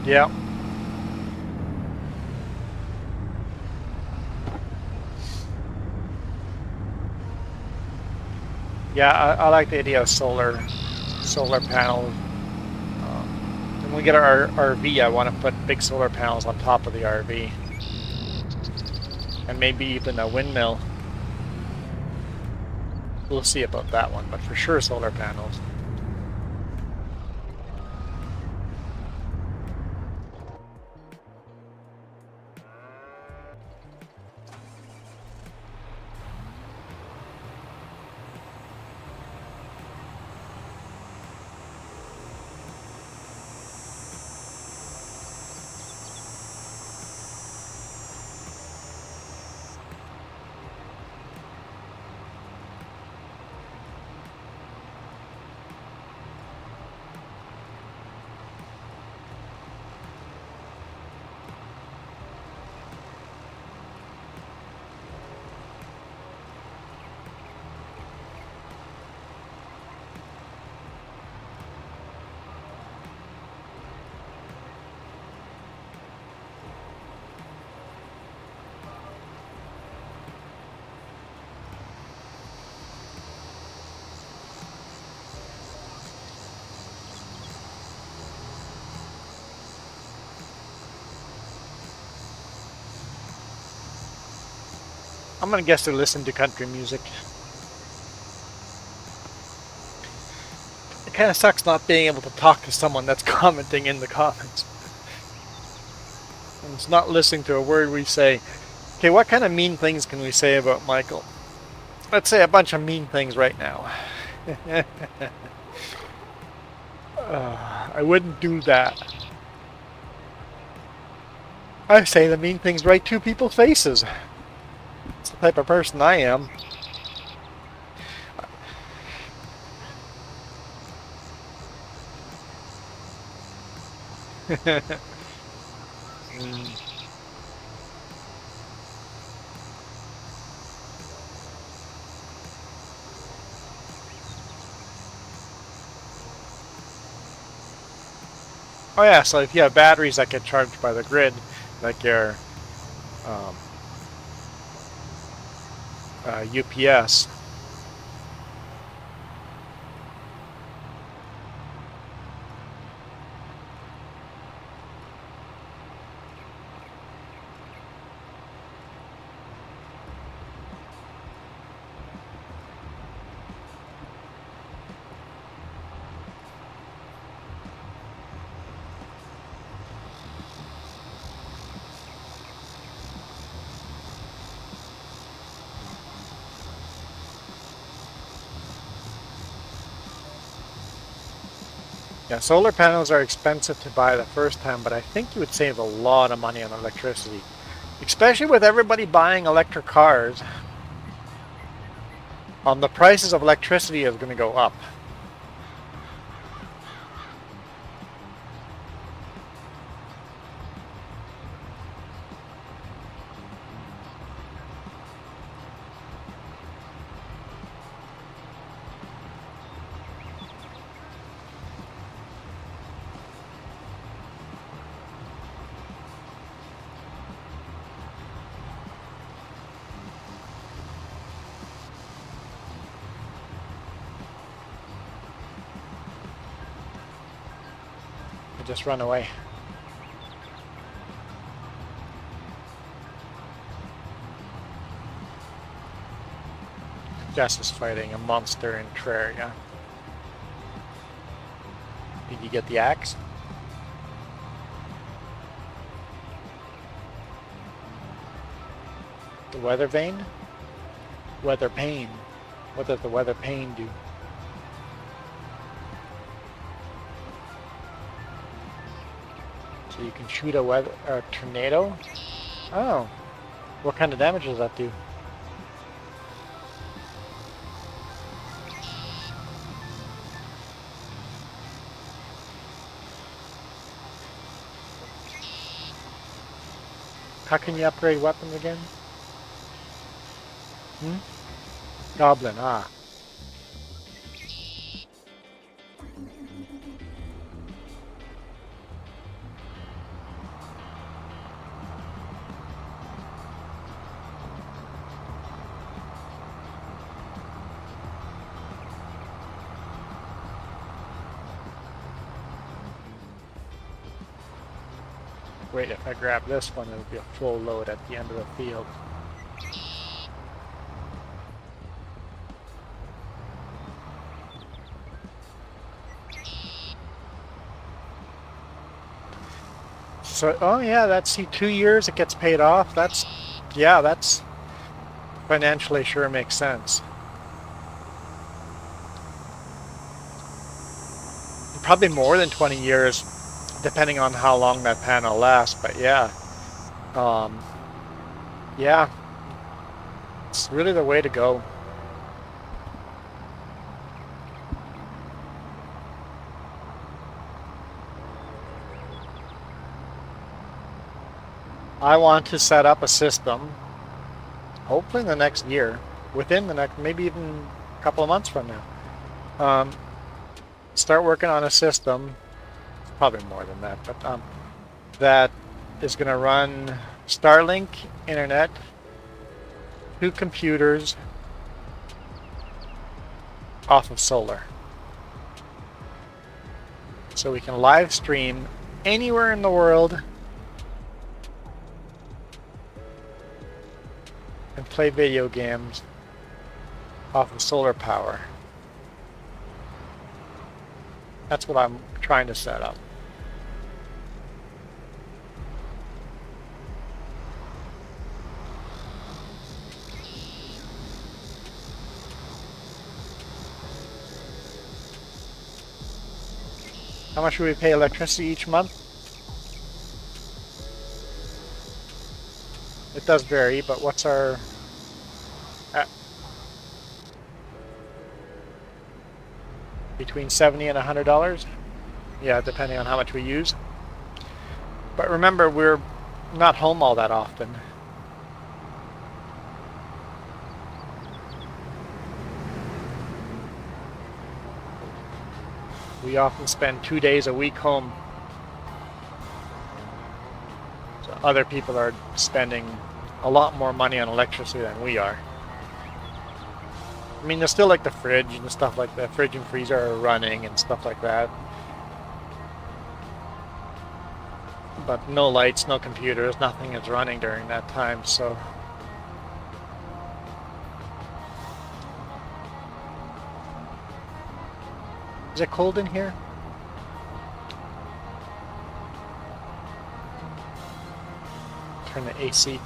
Yeah. Yeah, I like the idea of solar panels. When we get our RV, I want to put big solar panels on top of the RV. And maybe even a windmill. We'll see about that one, but for sure solar panels. I'm gonna guess they listen to country music. It kind of sucks not being able to talk to someone that's commenting in the comments. And it's not listening to a word we say. Okay, what kind of mean things can we say about Michael? Let's say a bunch of mean things right now. I wouldn't do that. I say the mean things right to people's faces. It's the type of person I am. Oh yeah, so if you have batteries that get charged by the grid, like your UPS. Yeah, solar panels are expensive to buy the first time, but I think you would save a lot of money on electricity. Especially with everybody buying electric cars. The prices of electricity is going to go up. Just run away. Jess is fighting a monster in Terraria. Did you get the axe? The weather vane? Weather pane. What does the weather pane do? So you can shoot a tornado. Oh, what kind of damage does that do? How can you upgrade weapons again? Goblin, ah. Wait, if I grab this one, it'll be a full load at the end of the field. So, oh yeah, that's 2 years it gets paid off. That's financially sure makes sense. Probably more than 20 years, depending on how long that panel lasts. But yeah, yeah, it's really the way to go. I want to set up a system, hopefully in the next year, within the next, maybe even a couple of months from now. Start working on a system, probably more than that, but that is going to run Starlink internet, 2 computers off of solar. So we can live stream anywhere in the world and play video games off of solar power. That's what I'm trying to set up. How much do we pay electricity each month? It does vary, but what's our... between $70 and $100? Yeah, depending on how much we use. But remember, we're not home all that often. We often spend 2 days a week home. So other people are spending a lot more money on electricity than we are. I mean, there's still like the fridge and stuff like that. Fridge and freezer are running and stuff like that. But no lights, no computers, nothing is running during that time, so... Is it cold in here? Turn the AC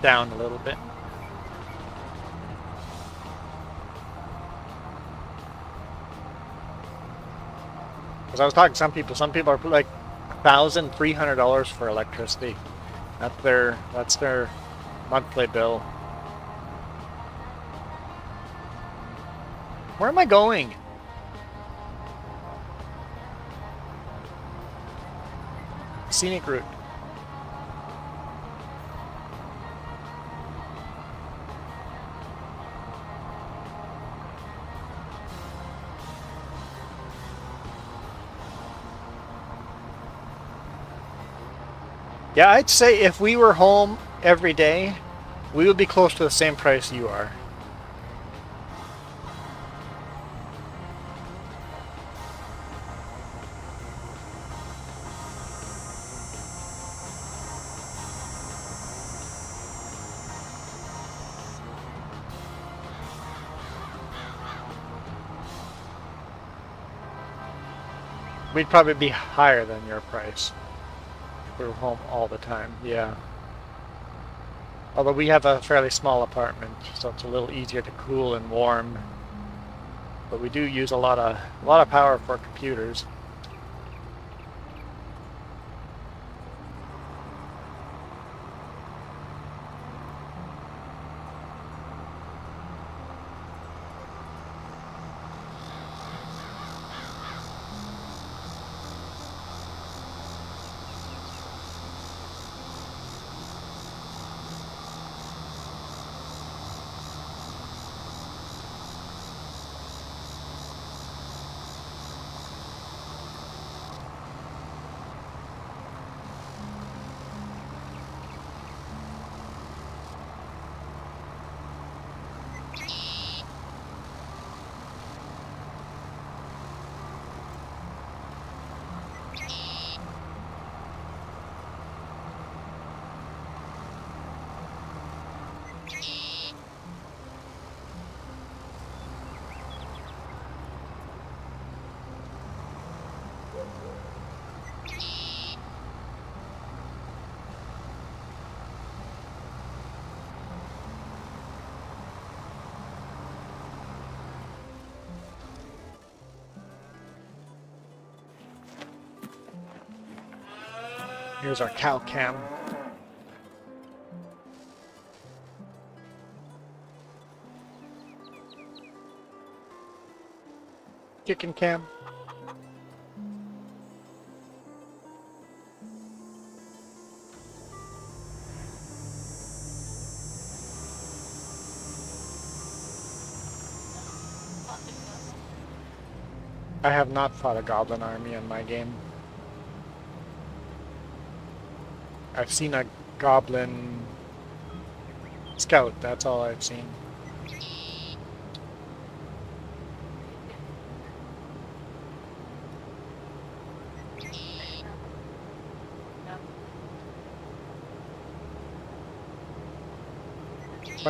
down a little bit. Because I was talking to some people are like $1,300 for electricity. That's their monthly bill. Where am I going? Scenic route. Yeah, I'd say if we were home every day, we would be close to the same price you are. We'd probably be higher than your price. We were home all the time, yeah. Although we have a fairly small apartment, so it's a little easier to cool and warm. But we do use a lot of power for computers. Here's our cow cam. Chicken cam. I have not fought a goblin army in my game. I've seen a goblin scout, that's all I've seen.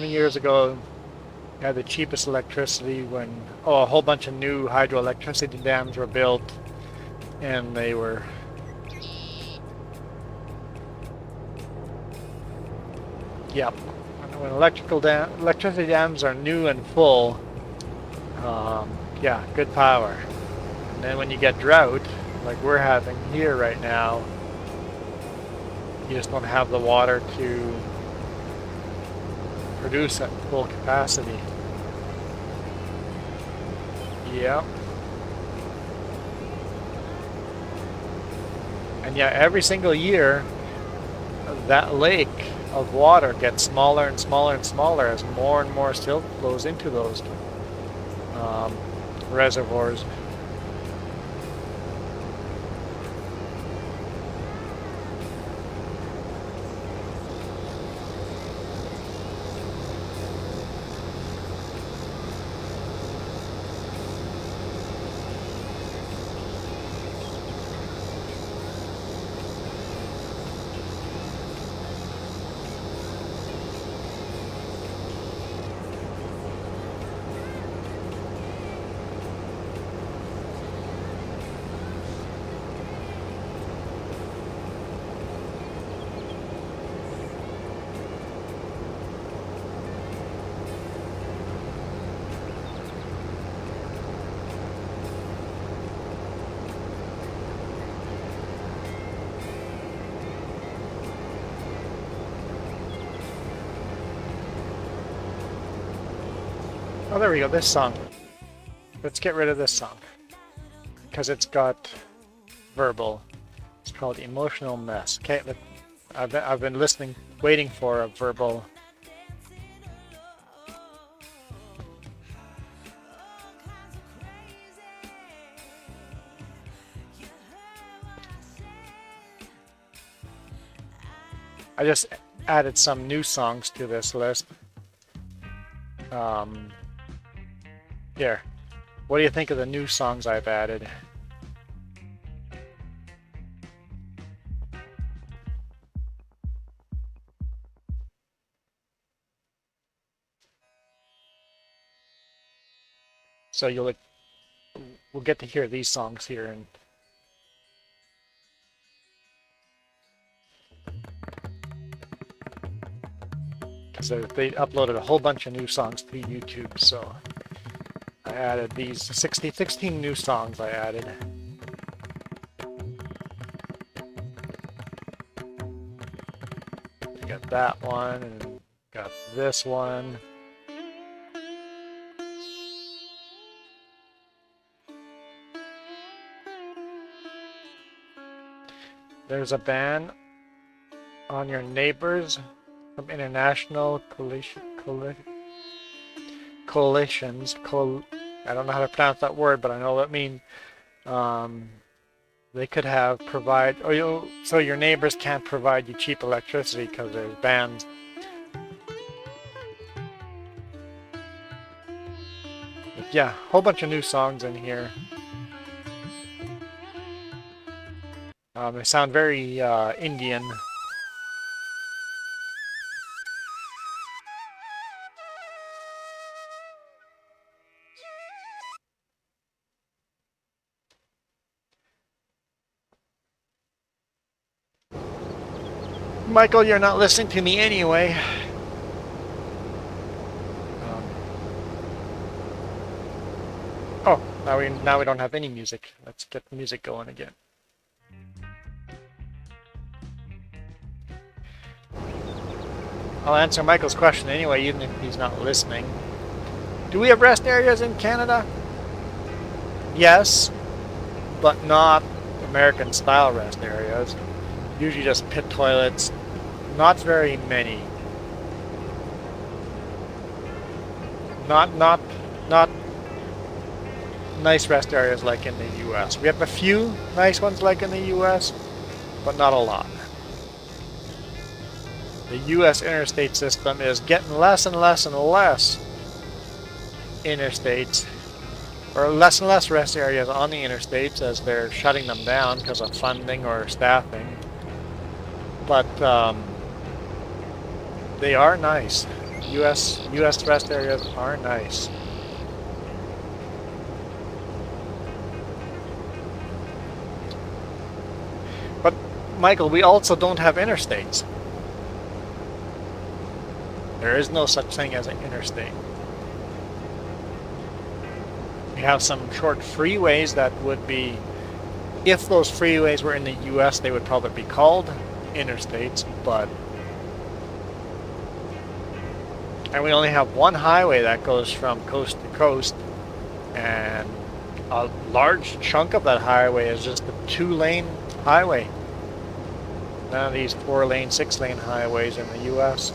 Years ago, we had the cheapest electricity when a whole bunch of new hydroelectricity dams were built, and they were when electricity dams are new and full, yeah, good power. And then when you get drought, like we're having here right now, you just don't have the water to produce at full capacity. Yep. And yeah, every single year, that lake of water gets smaller and smaller and smaller as more and more silt flows into those reservoirs. Oh, there we go, this song. Let's get rid of this song. Because it's got verbal. It's called Emotional Mess. Okay, I've been listening, waiting for a verbal. I just added some new songs to this list. Here. What do you think of the new songs I've added? So we'll get to hear these songs here, and because they uploaded a whole bunch of new songs to YouTube, so I added these 16 new songs I added. We got that one, and got this one. There's a ban on your neighbors from international coalitions. I don't know how to pronounce that word, but I know what it means. They could have so your neighbors can't provide you cheap electricity because there's bans. But yeah, a whole bunch of new songs in here. They sound very Indian. Michael, you're not listening to me anyway. Oh, now we don't have any music. Let's get the music going again. I'll answer Michael's question anyway, even if he's not listening. Do we have rest areas in Canada? Yes, but not American style rest areas. Usually just pit toilets. Not very many. Not nice rest areas like in the US. We have a few nice ones like in the US, but not a lot. The US interstate system is getting less and less and less interstates, or less and less rest areas on the interstates as they're shutting them down because of funding or staffing. But they are nice. US rest areas are nice. But Michael, we also don't have interstates. There is no such thing as an interstate. We have some short freeways that would be, if those freeways were in the US, they would probably be called interstates, and we only have one highway that goes from coast to coast, and a large chunk of that highway is just a 2-lane highway. None of these 4-lane, 6-lane highways in the US.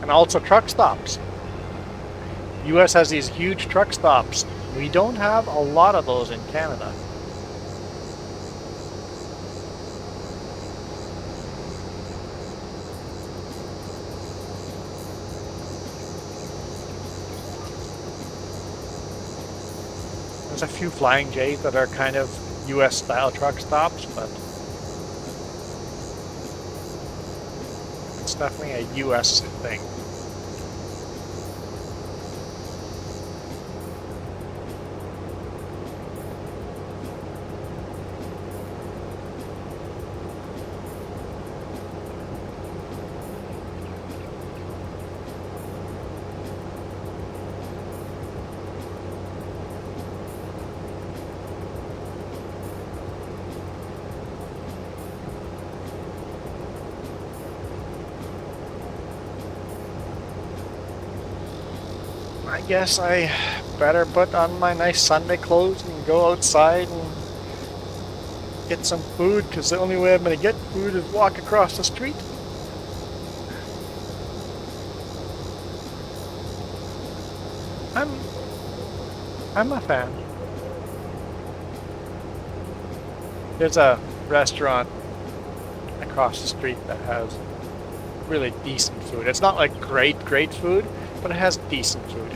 And also truck stops. US has these huge truck stops. We don't have a lot of those in Canada. There's a few Flying J's that are kind of US style truck stops, but it's definitely a US thing. I guess I better put on my nice Sunday clothes and go outside and get some food, because the only way I'm going to get food is walk across the street. I'm a fan. There's a restaurant across the street that has really decent food. It's not like great food, but it has decent food.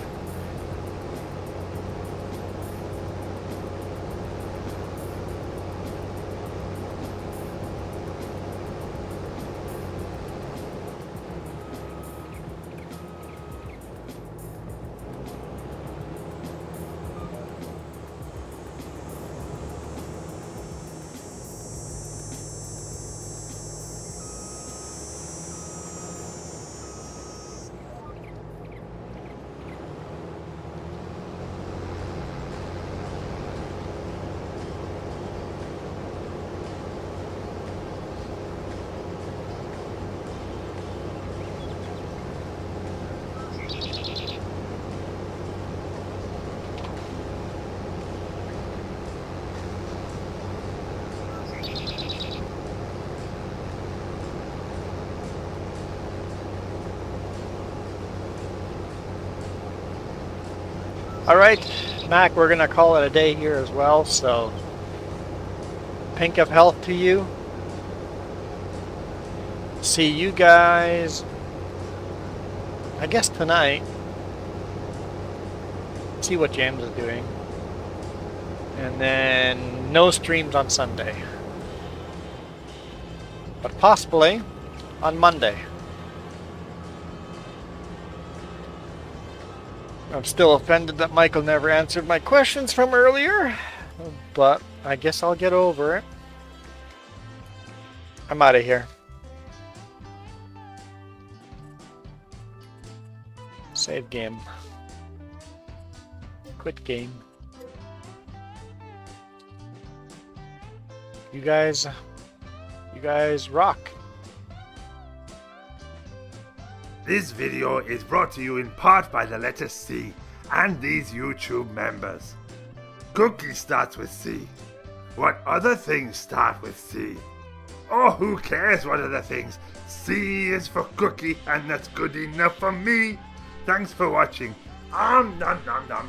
Alright, Mac, we're going to call it a day here as well, so pink of health to you. See you guys, I guess tonight. See what James is doing. And then no streams on Sunday. But possibly on Monday. I'm still offended that Michael never answered my questions from earlier, but I guess I'll get over it. I'm out of here. Save game. Quit game. You guys rock. This video is brought to you in part by the letter C and these YouTube members. Cookie starts with C. What other things start with C? Oh, who cares what other things? C is for cookie, and that's good enough for me. Thanks for watching. Nom nom nom.